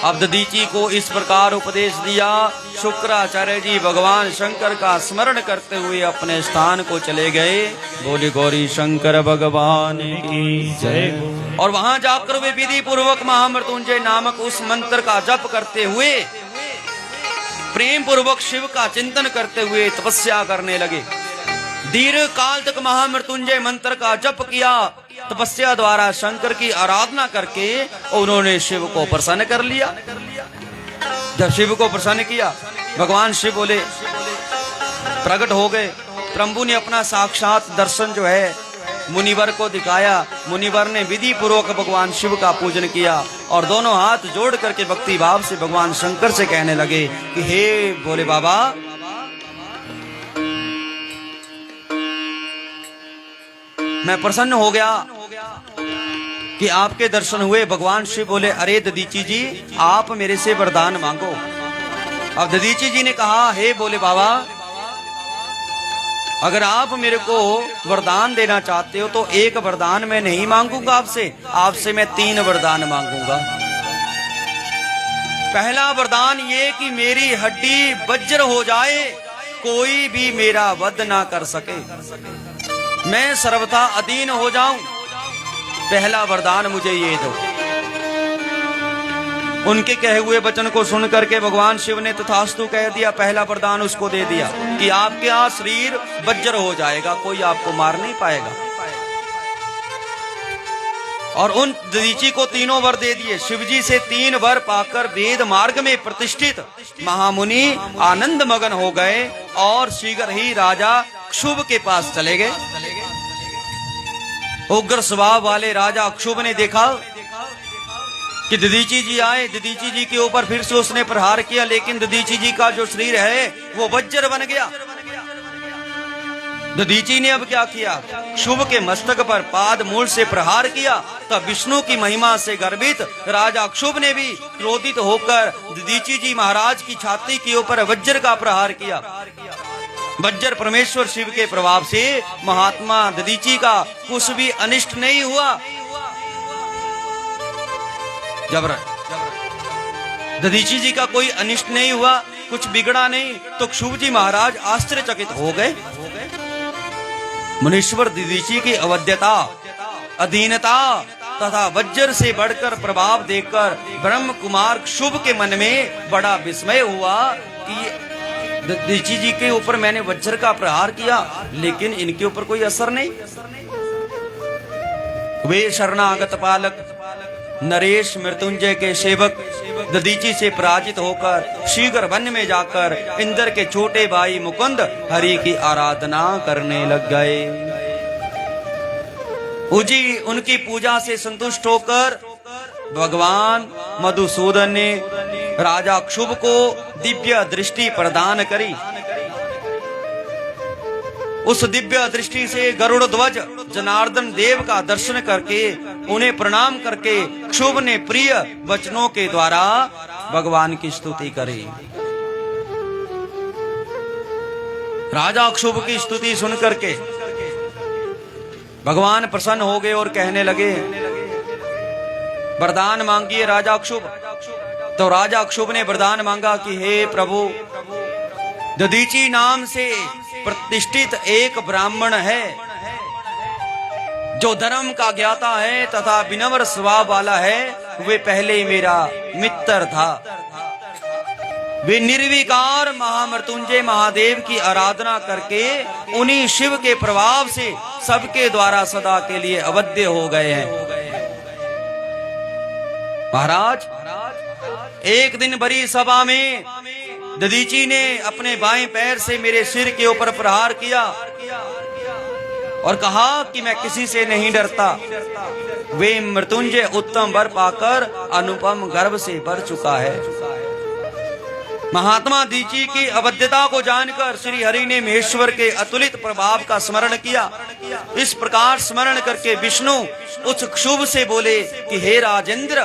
अब दधीची को इस प्रकार उपदेश दिया। शुक्राचार्य जी भगवान शंकर का स्मरण करते हुए अपने स्थान को चले गए। बोले गौरी शंकर भगवान की जय। और वहां जाकर वे विधि पूर्वक महामृत्युंजय नामक उस मंत्र का जप करते हुए प्रेम पूर्वक शिव का चिंतन करते हुए तपस्या करने लगे। दीर्घ काल तक महामृत्युंजय मंत्र का जप किया। तपस्या द्वारा शंकर की आराधना करके उन्होंने शिव को प्रसन्न कर लिया। जब शिव को प्रसन्न किया भगवान शिव बोले प्रकट हो गए। प्रभु ने अपना साक्षात दर्शन जो है मुनिवर को दिखाया। मुनिवर ने विधि पूर्वक भगवान शिव का पूजन किया और दोनों हाथ जोड़ करके भक्ति भाव से भगवान शंकर से कहने लगे कि हे भोले बाबा, मैं प्रसन्न हो गया कि आपके दर्शन हुए। भगवान शिव बोले अरे दधीची जी, आप मेरे से वरदान मांगो। अब दधीची जी ने कहा हे भोले बाबा, अगर आप मेरे को वरदान देना चाहते हो तो एक वरदान मैं नहीं मांगूंगा आपसे मैं 3 वरदान मांगूंगा। पहला वरदान ये कि मेरी हड्डी वज्र हो जाए, कोई भी मेरा वध ना कर सके, मैं सर्वथा अधीन हो जाऊं। पहला वरदान मुझे ये दो। उनके कहे हुए वचन को सुन करके भगवान शिव ने तथास्तु कह दिया। पहला वरदान उसको दे दिया कि आपके यहाँ शरीर वज्र हो जाएगा, कोई आपको मार नहीं पाएगा। और उन दधीची को 3 वर दे दिए। शिवजी से 3 वर पाकर वेद मार्ग में प्रतिष्ठित महामुनि आनंद मगन हो गए और शीघ्र ही राजा क्षुभ के पास चले गए। उग्र स्वभाव वाले राजा क्षुभ ने देखा कि दधीची जी आए। दधीची जी के ऊपर फिर से उसने प्रहार किया, लेकिन दधीची जी का जो शरीर है वो वज्र बन गया। दधीची ने अब क्या किया, क्षुभ के मस्तक पर पाद मूल से प्रहार किया। तब विष्णु की महिमा से गर्वित राजा क्षुभ ने भी क्रोधित होकर दधीची जी महाराज की छाती के ऊपर वज्र का प्रहार किया। वज्र परमेश्वर शिव के प्रभाव से महात्मा दधीची का कुछ भी अनिष्ट नहीं हुआ। जब दधीची जी का कोई अनिष्ट नहीं हुआ, कुछ बिगड़ा नहीं, तो क्षुभ जी महाराज आश्चर्यचकित हो गए। मुनीश्वर दधीची की अवध्यता, अधीनता तथा वज्र से बढ़कर प्रभाव देखकर ब्रह्म कुमार क्षुभ के मन में बड़ा विस्मय हुआ कि दधीची जी के ऊपर मैंने वज्र का प्रहार किया, लेकिन इनके ऊपर कोई असर नहीं। वे शरणागत पालक नरेश मृत्युंजय के सेवक दधीची से पराजित होकर शीघ्र वन में जाकर इंद्र के छोटे भाई मुकुंद हरि की आराधना करने लग गए। उजी उनकी पूजा से संतुष्ट होकर भगवान मधुसूदन ने राजा क्षुभ को दिव्य दृष्टि प्रदान करी। उस दिव्य दृष्टि से गरुड़ ध्वज जनार्दन देव का दर्शन करके उन्हें प्रणाम करके क्षुभ ने प्रिय वचनों के द्वारा भगवान की स्तुति करी। राजा क्षुभ की स्तुति सुन करके भगवान प्रसन्न हो गए और कहने लगे वरदान मांगिए राजा क्षुभ। तो राजा क्षुभ ने वरदान मांगा कि हे प्रभु, दधीची नाम से प्रतिष्ठित एक ब्राह्मण है जो धर्म का ज्ञाता है तथा विनम्र स्वभाव वाला है। वे पहले ही मेरा मित्र था। वे निर्विकार महामृत्युंजय महादेव की आराधना करके उन्हीं शिव के प्रभाव से सबके द्वारा सदा के लिए अवध्य हो गए हैं। महाराज, एक दिन बड़ी सभा में दधीची ने अपने बाएं पैर से मेरे सिर के ऊपर प्रहार किया और कहा कि मैं किसी से नहीं डरता। वे मृत्युंजय उत्तम वर पाकर अनुपम गर्व से भर चुका है। महात्मा दीची की अवध्यता को जानकर श्री हरि ने महेश्वर के अतुलित प्रभाव का स्मरण किया। इस प्रकार स्मरण करके विष्णु उच्च क्षुभ से बोले कि हे राजेंद्र,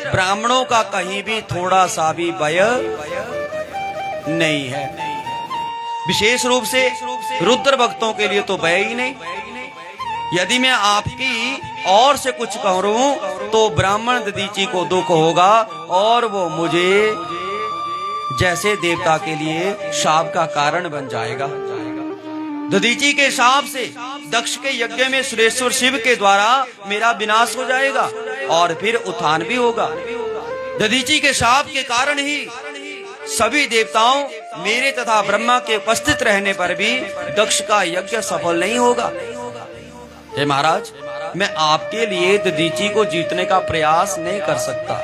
ब्राह्मणों का कहीं भी थोड़ा सा भी भय नहीं है, विशेष रूप से रुद्र भक्तों के लिए तो भय ही नहीं। यदि मैं आपकी और से कुछ कहूं तो ब्राह्मण दधीची को दुख होगा और वो मुझे जैसे देवता के लिए शाप का कारण बन जाएगा। दधीची के शाप से दक्ष के यज्ञ में सुरेश्वर शिव के द्वारा मेरा विनाश हो जाएगा और फिर उत्थान भी होगा। दधीची के शाप के कारण ही सभी देवताओं मेरे तथा ब्रह्मा के उपस्थित रहने पर भी दक्ष का यज्ञ सफल नहीं होगा। हे महाराज, मैं आपके लिए दधीची को जीतने का प्रयास नहीं कर सकता।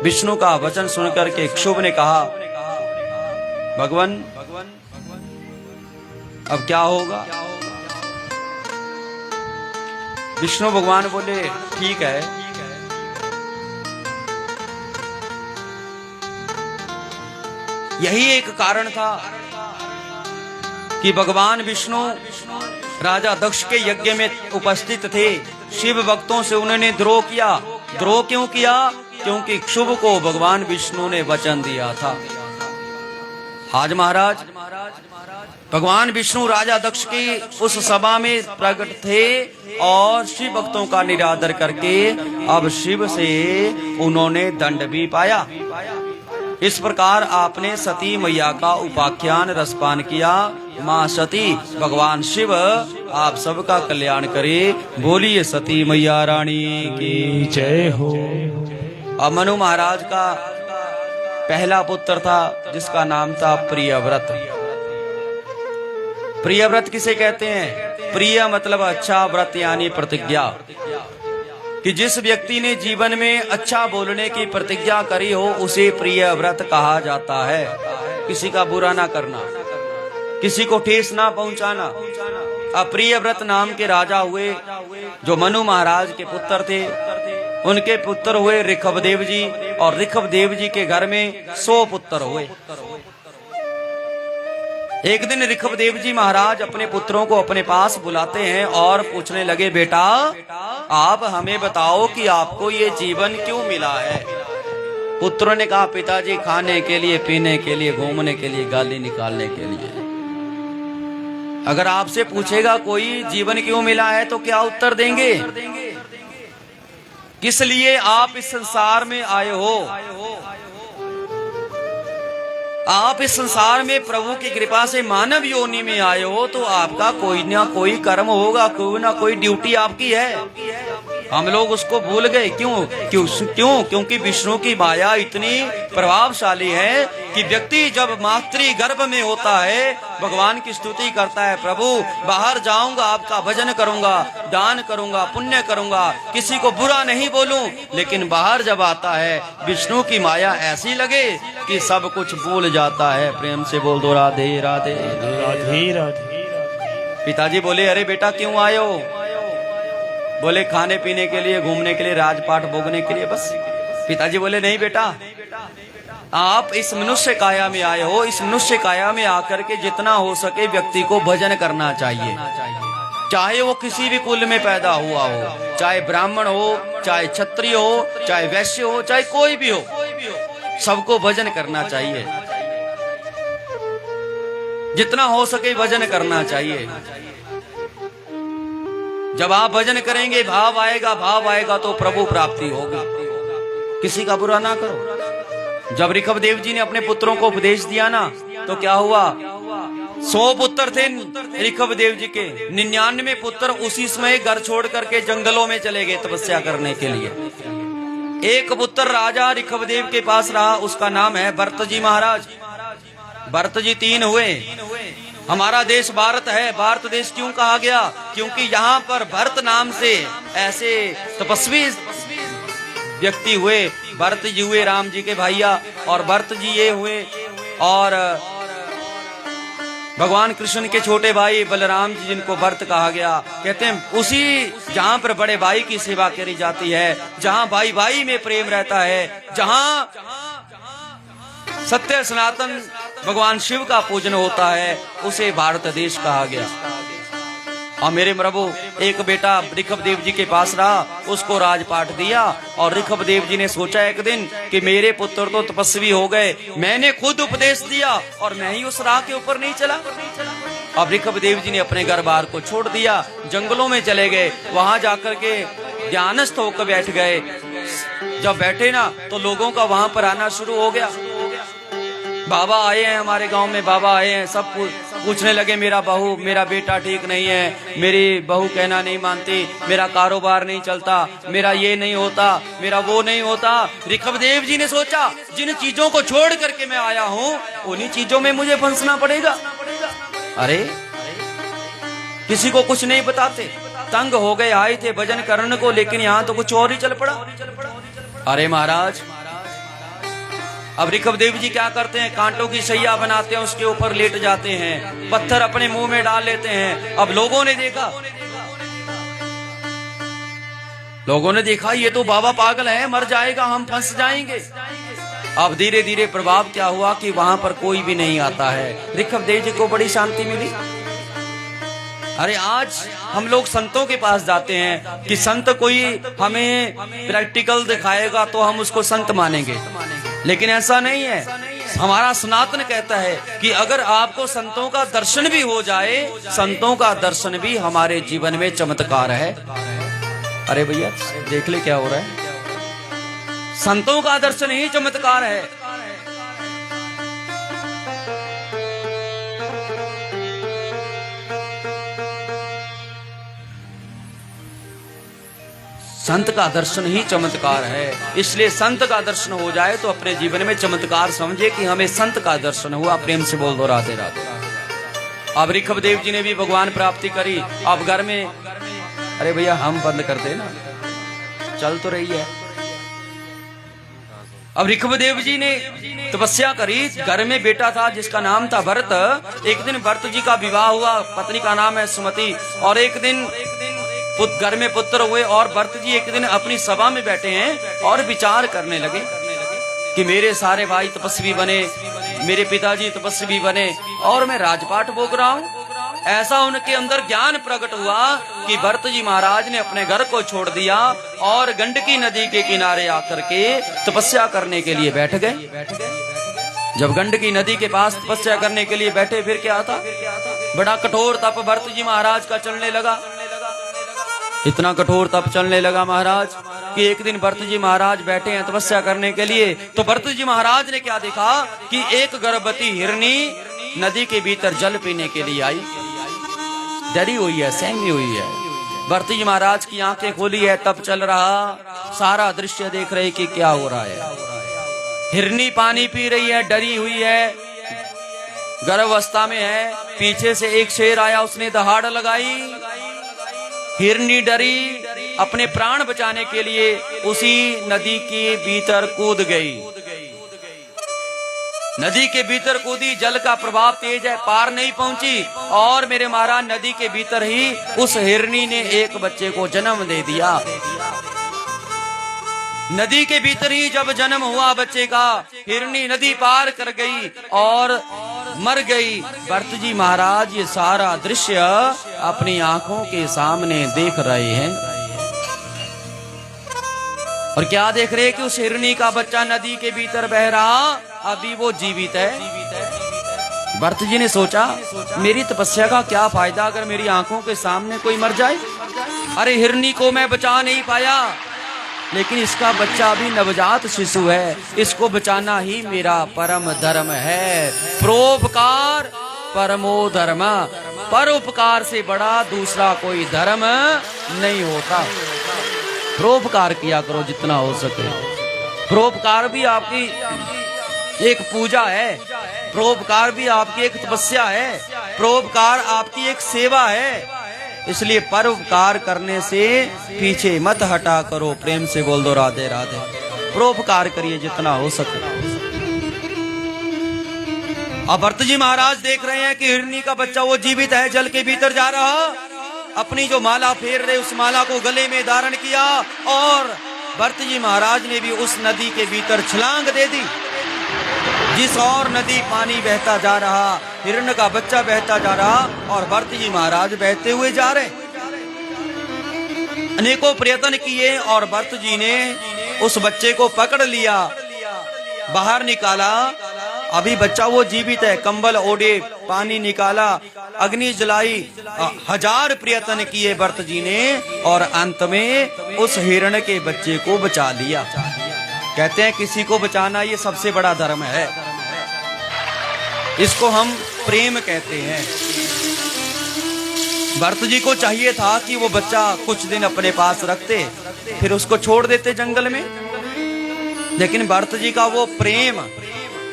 विष्णु का वचन सुनकर के क्षुभ ने कहा, भगवान अब क्या होगा? विष्णु भगवान बोले, ठीक है, यही एक कारण था कि भगवान विष्णु राजा दक्ष के यज्ञ में उपस्थित थे। शिव भक्तों से उन्होंने द्रोह किया। द्रोह क्यों किया? क्योंकि क्षुभ को भगवान विष्णु ने वचन दिया था। आज महाराज, भगवान विष्णु राजा दक्ष की उस सभा में प्रकट थे और शिव भक्तों का निरादर करके अब शिव से उन्होंने दंड भी पाया। इस प्रकार आपने सती मैया का उपाख्यान रसपान किया। माँ सती, भगवान शिव आप सबका कल्याण करे। बोलिए सती मैया रानी की जय हो। अब मनु महाराज का पहला पुत्र था जिसका नाम था प्रियव्रत। प्रियव्रत किसे कहते हैं? प्रिय मतलब अच्छा, व्रत यानी प्रतिज्ञा, कि जिस व्यक्ति ने जीवन में अच्छा बोलने की प्रतिज्ञा करी हो उसे प्रियव्रत कहा जाता है। किसी का बुरा ना करना, किसी को ठेस ना पहुंचाना। अब प्रियव्रत नाम के राजा हुए जो मनु महाराज के पुत्र थे। उनके पुत्र हुए ऋषभदेव जी और ऋषभदेव जी के घर में 100 पुत्र हुए। एक दिन ऋषभदेव जी महाराज अपने पुत्रों को अपने पास बुलाते हैं और पूछने लगे, बेटा आप हमें बताओ कि आपको ये जीवन क्यों मिला है? पुत्रों ने कहा, पिताजी खाने के लिए, पीने के लिए, घूमने के लिए, गाली निकालने के लिए। अगर आपसे पूछेगा कोई जीवन क्यों मिला है तो क्या उत्तर देंगे? किस लिए आप इस संसार में आए हो? आप इस संसार में प्रभु की कृपा से मानव योनि में आए हो तो आपका कोई ना कोई कर्म होगा, कोई ना कोई ड्यूटी आपकी है। हम लोग उसको भूल गए। क्यों? क्योंकि विष्णु की माया इतनी प्रभावशाली है कि व्यक्ति जब मातृ गर्भ में होता है भगवान की स्तुति करता है, प्रभु बाहर जाऊंगा, आपका भजन करूंगा, दान करूंगा, पुण्य करूंगा, किसी को बुरा नहीं बोलूं, लेकिन बाहर जब आता है विष्णु की माया ऐसी लगे कि सब कुछ भूल जाता है। प्रेम से बोल दो राधे राधे राधे राधे। पिताजी बोले, अरे बेटा क्यों आए हो? बोले खाने पीने के लिए, घूमने के लिए, राजपाट भोगने के लिए बस। पिताजी बोले, नहीं बेटा, आप इस मनुष्य काया में आए हो। इस मनुष्य काया में आकर के जितना हो सके व्यक्ति को भजन करना चाहिए। चाहे वो किसी भी कुल में पैदा हुआ हो, चाहे ब्राह्मण हो, चाहे क्षत्रिय हो, चाहे वैश्य हो, चाहे कोई भी हो, सबको भजन करना चाहिए। जितना हो सके भजन करना चाहिए। जब आप भजन करेंगे भाव आएगा तो प्रभु प्राप्ति होगी। किसी का बुरा ना करो। जब ऋषभदेव जी ने अपने पुत्रों को उपदेश दिया ना तो क्या हुआ? 100 पुत्र थे ऋषभदेव जी के, 99 पुत्र उसी समय घर छोड़ करके जंगलों में चले गए तपस्या करने के लिए। एक पुत्र राजा ऋषभदेव के पास रहा, उसका नाम है भरत जी महाराज। भरत जी 3 हुए। हमारा देश भारत है। भारत देश क्यों कहा गया? क्योंकि यहाँ पर भरत नाम से ऐसे तपस्वी व्यक्ति हुए। भरत जी हुए राम जी के भैया, और भरत जी ये हुए, और भगवान कृष्ण के छोटे भाई बलराम जी, जिनको भरत कहा गया। कहते हैं उसी जहां पर बड़े भाई की सेवा करी जाती है, जहां भाई भाई में प्रेम रहता है, जहां सत्य सनातन भगवान शिव का पूजन होता है, उसे भारत देश कहा गया। और मेरे प्रभु, एक बेटा ऋषभदेव जी के पास रहा, उसको राजपाट दिया, और ऋषभदेव जी ने सोचा एक दिन कि मेरे पुत्र तो तपस्वी हो गए, मैंने खुद उपदेश दिया और मैं ही उस राह के ऊपर नहीं चला। अब ऋषभदेव जी ने अपने घर बार को छोड़ दिया, जंगलों में चले गए, वहां जाकर के ध्यानस्थ होकर बैठ गए। जब बैठे ना, तो लोगों का वहां पर आना शुरू हो गया। बाबा आए हैं हमारे गांव में, बाबा आए हैं, सब पूछने लगे मेरा बहू, मेरा बेटा ठीक नहीं है, मेरी बहू कहना नहीं मानती, मेरा कारोबार नहीं चलता, मेरा ये नहीं होता, मेरा वो नहीं होता। ऋषभदेव जी ने सोचा जिन चीजों को छोड़ करके मैं आया हूँ, उन्हीं चीजों में मुझे फंसना पड़ेगा। अरे किसी को कुछ नहीं बताते, तंग हो गए, आए थे भजन करने को, लेकिन यहाँ तो कुछ और ही चल पड़ा। अरे महाराज, अब ऋषभदेव जी क्या करते हैं? कांटों की सैया बनाते हैं, उसके ऊपर लेट जाते हैं, पत्थर अपने मुंह में डाल लेते हैं। अब लोगों ने देखा ये तो बाबा पागल है, मर जाएगा, हम फंस जाएंगे। अब धीरे धीरे प्रभाव क्या हुआ कि वहां पर कोई भी नहीं आता है। ऋषभदेव जी को बड़ी शांति मिली। अरे आज हम लोग संतों के पास जाते हैं कि संत कोई हमें प्रैक्टिकल दिखाएगा तो हम उसको संत मानेंगे, लेकिन ऐसा नहीं है। हमारा सनातन कहता है कि अगर आपको संतों का दर्शन भी हो जाए, संतों का दर्शन भी हमारे जीवन में चमत्कार है। अरे भैया देख ले क्या हो रहा है, संतों का दर्शन ही चमत्कार है। संत का दर्शन ही चमत्कार है। इसलिए संत का दर्शन हो जाए तो अपने जीवन में चमत्कार समझे कि हमें संत का दर्शन हुआ। प्रेम से बोल दो राधे राधे। अब ऋषभदेव जी ने भी भगवान प्राप्ति करी। अब घर में, अरे भैया हम बंद कर दे ना, चल तो रही है। अब ऋषभदेव जी ने तपस्या करी, घर में बेटा था जिसका नाम था भरत। एक दिन भरत जी का विवाह हुआ, पत्नी का नाम है सुमति, और एक दिन घर में पुत्र हुए। और भरत जी एक दिन अपनी सभा में बैठे हैं और विचार करने लगे कि मेरे सारे भाई तपस्वी बने, मेरे पिताजी तपस्वी बने, और मैं राजपाट भोग रहा हूँ। ऐसा उनके अंदर ज्ञान प्रकट हुआ कि भरत जी महाराज ने अपने घर को छोड़ दिया और गंडकी नदी के किनारे आकर के तपस्या करने के लिए बैठ गए। जब गंडकी नदी के पास तपस्या करने के लिए बैठे, फिर क्या था, बड़ा कठोर तप भरत जी महाराज का चलने लगा। इतना कठोर तप चलने लगा महाराज कि एक दिन भरत जी महाराज बैठे हैं तपस्या करने के लिए, तो भरत जी महाराज ने क्या देखा कि एक गर्भवती हिरनी नदी के भीतर जल पीने के लिए आई, डरी हुई है, सहमी हुई है। भरत जी महाराज की आंखें खोली है, तप चल रहा, सारा दृश्य देख रहे कि क्या हो रहा है। हिरनी पानी पी रही है, डरी हुई है, गर्भावस्था में है। पीछे से एक शेर आया, उसने दहाड़ लगाई, हिरनी डरी, अपने प्राण बचाने के लिए उसी नदी के भीतर कूद गई। नदी के भीतर कूदी, जल का प्रभाव तेज है, पार नहीं पहुंची, और मेरे महाराज नदी के भीतर ही उस हिरनी ने एक बच्चे को जन्म दे दिया। नदी के भीतर ही जब जन्म हुआ बच्चे का, हिरनी नदी पार कर गई और मर गई। भरत जी महाराज ये सारा दृश्य अपनी आंखों के सामने देख रहे हैं, और क्या देख रहे हैं कि उस हिरनी का बच्चा नदी के भीतर बह रहा, अभी वो जीवित है। भरत जी ने सोचा मेरी तपस्या का क्या फायदा अगर मेरी आंखों के सामने कोई मर जाए। अरे हिरनी को मैं बचा नहीं पाया, लेकिन इसका बच्चा अभी नवजात शिशु है, इसको बचाना ही मेरा परम धर्म है। परोपकार परमो धर्म, परोपकार से बड़ा दूसरा कोई धर्म नहीं होता। परोपकार किया करो जितना हो सके। परोपकार भी आपकी एक पूजा है, परोपकार भी आपकी एक तपस्या है। परोपकार आपकी एक सेवा है, इसलिए परोपकार करने से पीछे मत हटा करो। प्रेम से बोल दो राधे राधे। परोपकार करिए जितना हो सके। अब भरत जी महाराज देख रहे हैं कि हिरनी का बच्चा वो जीवित है, जल के भीतर जा रहा। अपनी जो माला फेर रहे उस माला को गले में धारण किया और भरत जी महाराज ने भी उस नदी के भीतर छलांग दे दी। जिस और नदी पानी बहता जा रहा, हिरण का बच्चा बहता जा रहा और भरत जी महाराज बहते हुए जा रहे। अनेकों प्रयत्न किए और भरत जी ने उस बच्चे को पकड़ लिया, बाहर निकाला। अभी बच्चा वो जीवित है, कंबल ओढ़े, पानी निकाला, अग्नि जलाई, 1000 प्रयत्न किए भरत जी ने और अंत में उस हिरण के बच्चे को बचा लिया। कहते हैं किसी को बचाना ये सबसे बड़ा धर्म है, इसको हम प्रेम कहते हैं। भरत जी को चाहिए था कि वो बच्चा कुछ दिन अपने पास रखते, फिर उसको छोड़ देते जंगल में, लेकिन भरत जी का वो प्रेम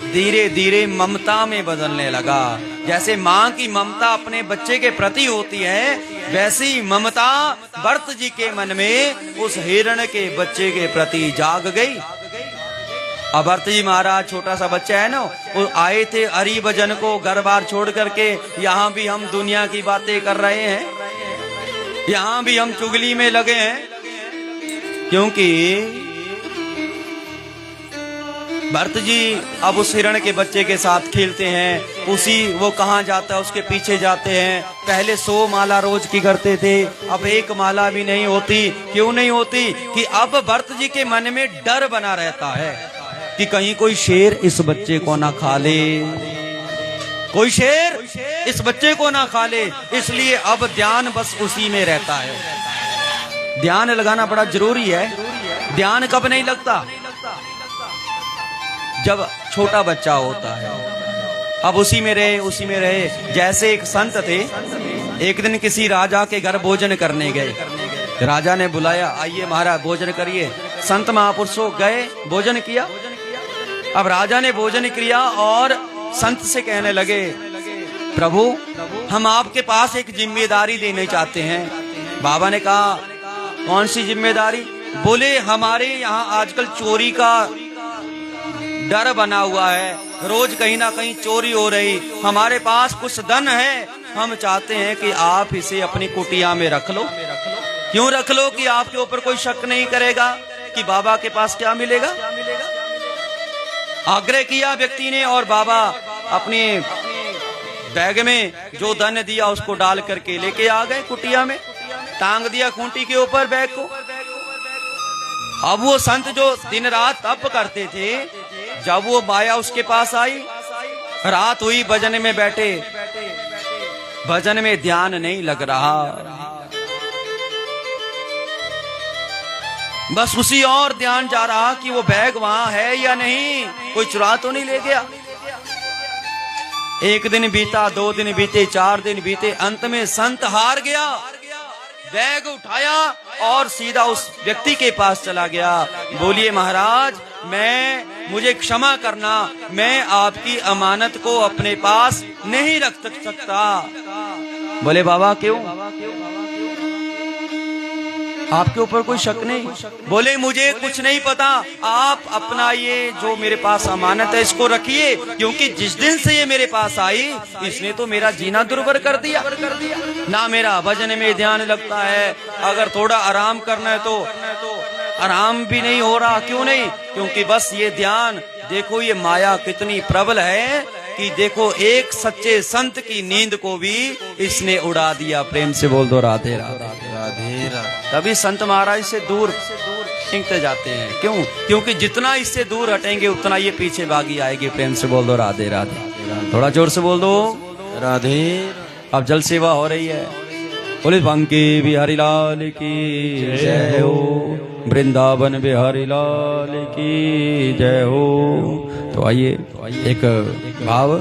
धीरे धीरे ममता में बदलने लगा। जैसे माँ की ममता अपने बच्चे के प्रति होती है, वैसी ममता भरत जी के मन में उस हिरण के बच्चे के प्रति जाग गई। अब भरत जी महाराज छोटा सा बच्चा है ना, वो आए थे हरि भजन को घर बार छोड़ करके। यहाँ भी हम दुनिया की बातें कर रहे हैं, यहाँ भी हम चुगली में लगे हैं, क्योंकि भरत जी अब उस हिरण के बच्चे के साथ खेलते हैं। उसी वो कहाँ जाता है उसके पीछे जाते हैं। पहले 100 माला रोज की करते थे, अब 1 माला भी नहीं होती। क्यों नहीं होती? कि अब भरत जी के मन में डर बना रहता है कि कहीं कोई शेर इस बच्चे को ना खा ले, कोई शेर इस बच्चे को ना खा ले। इसलिए अब ध्यान बस उसी में रहता है। ध्यान लगाना बड़ा जरूरी है। ध्यान कब नहीं लगता? जब छोटा बच्चा होता है। अब उसी में रहे। जैसे एक संत थे, एक दिन किसी राजा के घर भोजन करने गए। राजा ने बुलाया, आइए महाराज भोजन करिए। संत महापुरुषों गए, भोजन किया। अब राजा ने भोजन किया और संत से कहने लगे, प्रभु हम आपके पास एक जिम्मेदारी देने चाहते हैं। बाबा ने कहा, कौन सी जिम्मेदारी? बोले हमारे यहाँ आजकल चोरी का डर बना हुआ है, रोज कहीं ना कहीं चोरी हो रही। हमारे पास कुछ धन है, हम चाहते हैं कि आप इसे अपनी कुटिया में रख लो। क्यों रख लो? कि आपके ऊपर कोई शक नहीं करेगा कि बाबा के पास क्या मिलेगा। आग्रह किया व्यक्ति ने और बाबा अपने बैग में जो धन दिया उसको डाल करके लेके आ गए कुटिया में, टांग दिया खूंटी के ऊपर बैग को। अब वो संत जो दिन रात तप करते थे, जब वो माया उसके पास आई, रात हुई, भजन में बैठे, भजन में ध्यान नहीं लग रहा, बस उसी और ध्यान जा रहा कि वो बैग वहां है या नहीं, कोई चुरा तो नहीं ले गया। 1 दिन बीता, 2 दिन बीते, 4 दिन बीते, अंत में संत हार गया। बैग उठाया और सीधा उस व्यक्ति के पास चला गया। बोलिए महाराज, मुझे क्षमा करना, मैं आपकी अमानत को अपने पास नहीं रख सकता। बोले बाबा क्यों? आपके ऊपर कोई शक नहीं? बोले मुझे कुछ नहीं पता, आप अपना ये जो मेरे पास अमानत है इसको रखिए, क्योंकि जिस दिन से ये मेरे पास आई इसने तो मेरा जीना दुर्भर कर दिया। ना मेरा भजन में ध्यान लगता है, अगर थोड़ा आराम करना है तो आराम भी नहीं हो रहा। क्यों नहीं? क्योंकि बस ये ध्यान, देखो ये माया कितनी प्रबल है कि देखो एक सच्चे संत की नींद को भी इसने उड़ा दिया। प्रेम से बोल दो राधे राधे राधे राधे। तभी संत महाराज से दूर खींचते जाते हैं। क्यों? क्योंकि जितना इससे दूर हटेंगे उतना ये पीछे भागी आएगी। प्रेम से बोल दो राधे राधे। थोड़ा जोर से बोल दो राधे। अब जल सेवा हो रही है। बोले बांके बिहारी लाल की जय हो, वृंदावन बिहारी लाल की जय हो। तो आइए एक भाव।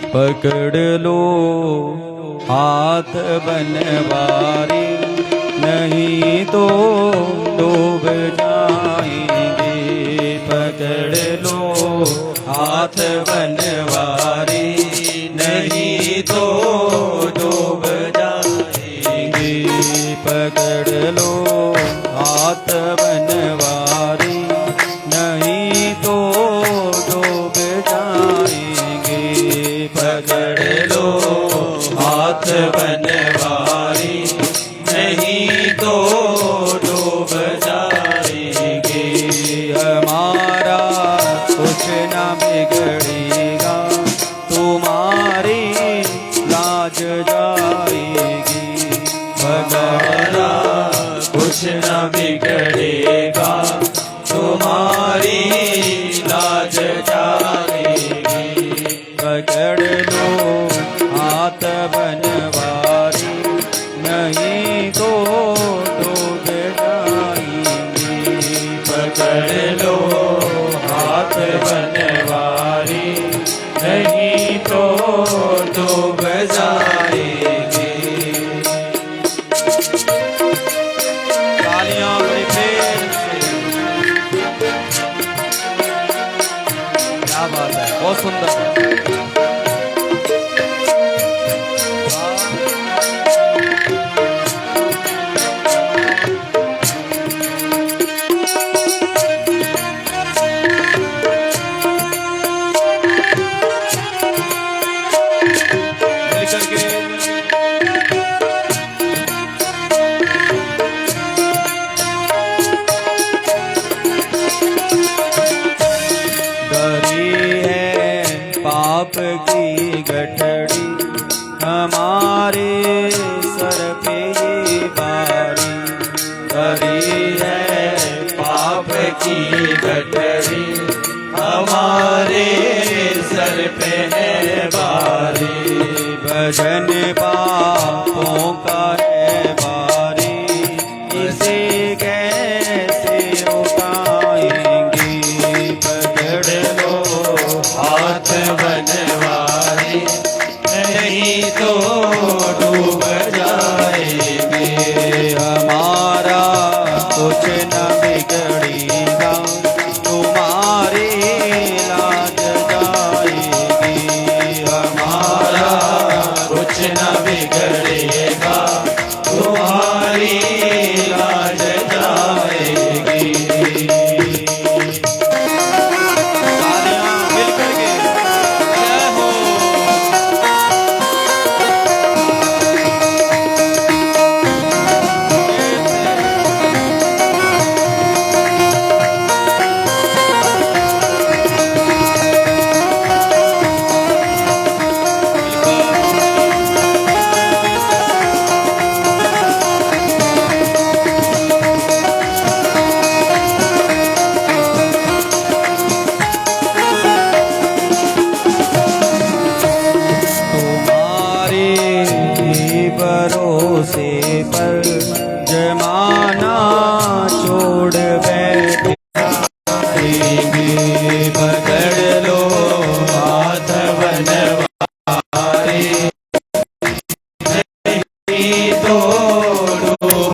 पकड़ लो हाथ बनवारी, नहीं तो डूब जाएंगे। पकड़ लो हाथ बनवारी, नहीं तो हाथ बनवारी, नहीं तो डूब जाएंगे। पकड़ लो हाथ बनवारी, नहीं तो डूब जाएंगे। हमारा कुछ न बिगड़ेगा, तुम्हारी लाज जाएगी। हमारा कुछ न बिगड़ेगा, तुम्हारी लाज जाएगी। पकड़ लो हाथ बनवारी, नहीं तो डूब जाएंगे। पकड़ लो हाथ बनवारी, नहीं तो डूब जाएंगे। तालियां बड़ी प्रेम से। क्या बात है, बहुत सुंदर है। मिलकर के डरी है पाप की गठड़ी, हमारे सर पे ये बारी। डरी है पाप की गठरी, हमारे सर पे है बारी। भजन पापों का है बारी, इसे कैसे उठाएंगे। पकड़ लो हाथ बनवारी, नहीं तो डूब जाएंगे। हमारा कुछ न बिगड़ेगा, तुम्हारी लाज जाएगी। हमारा कुछ न बिगड़ेगा, तुम्हारी लाज जाएगी। तालियां मिलकर के जय हो। तुम्हारे ही भरोसे पर जमाना छोड़ बैठे। पकड़ लो हाथ बनवारी, नहीं तो डूब।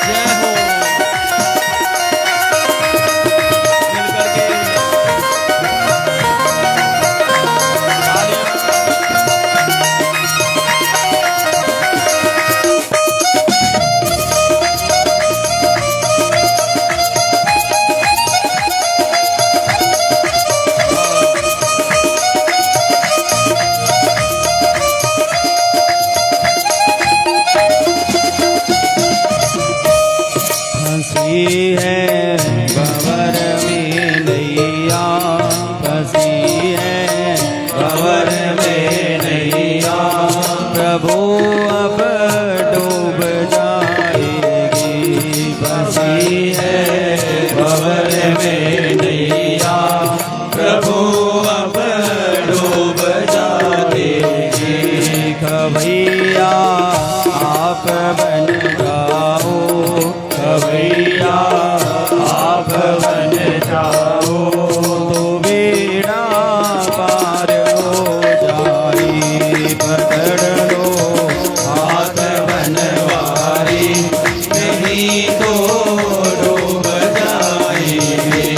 जय हो। मिलकर के फंसी है भंवर में नैया, फंसी है भंवर में नैया। प्रभु अब डूब जाएगी। फंसी है भंवर में नैया, प्रभु अब डूब जाएगी। खवैया आप बन जाओ, खवैया आप बन जाओ, तो बेड़ा पार हो जाए। पकड़ लो हाथ बनवारी, नहीं तो डूब जाएंगे।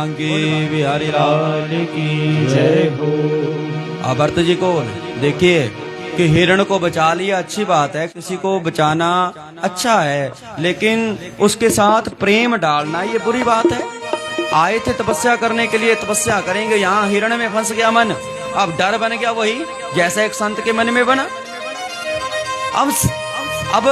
बांके बिहारी लाल की जय हो। अब भरत जी को देखिए कि हिरण को बचा लिया, अच्छी बात है, किसी को बचाना अच्छा है, लेकिन उसके साथ प्रेम डालना ये बुरी बात है। आए थे तपस्या करने के लिए, तपस्या करेंगे, यहाँ हिरण में फंस गया मन, अब डर बन गया वही जैसा एक संत के मन में बना। अब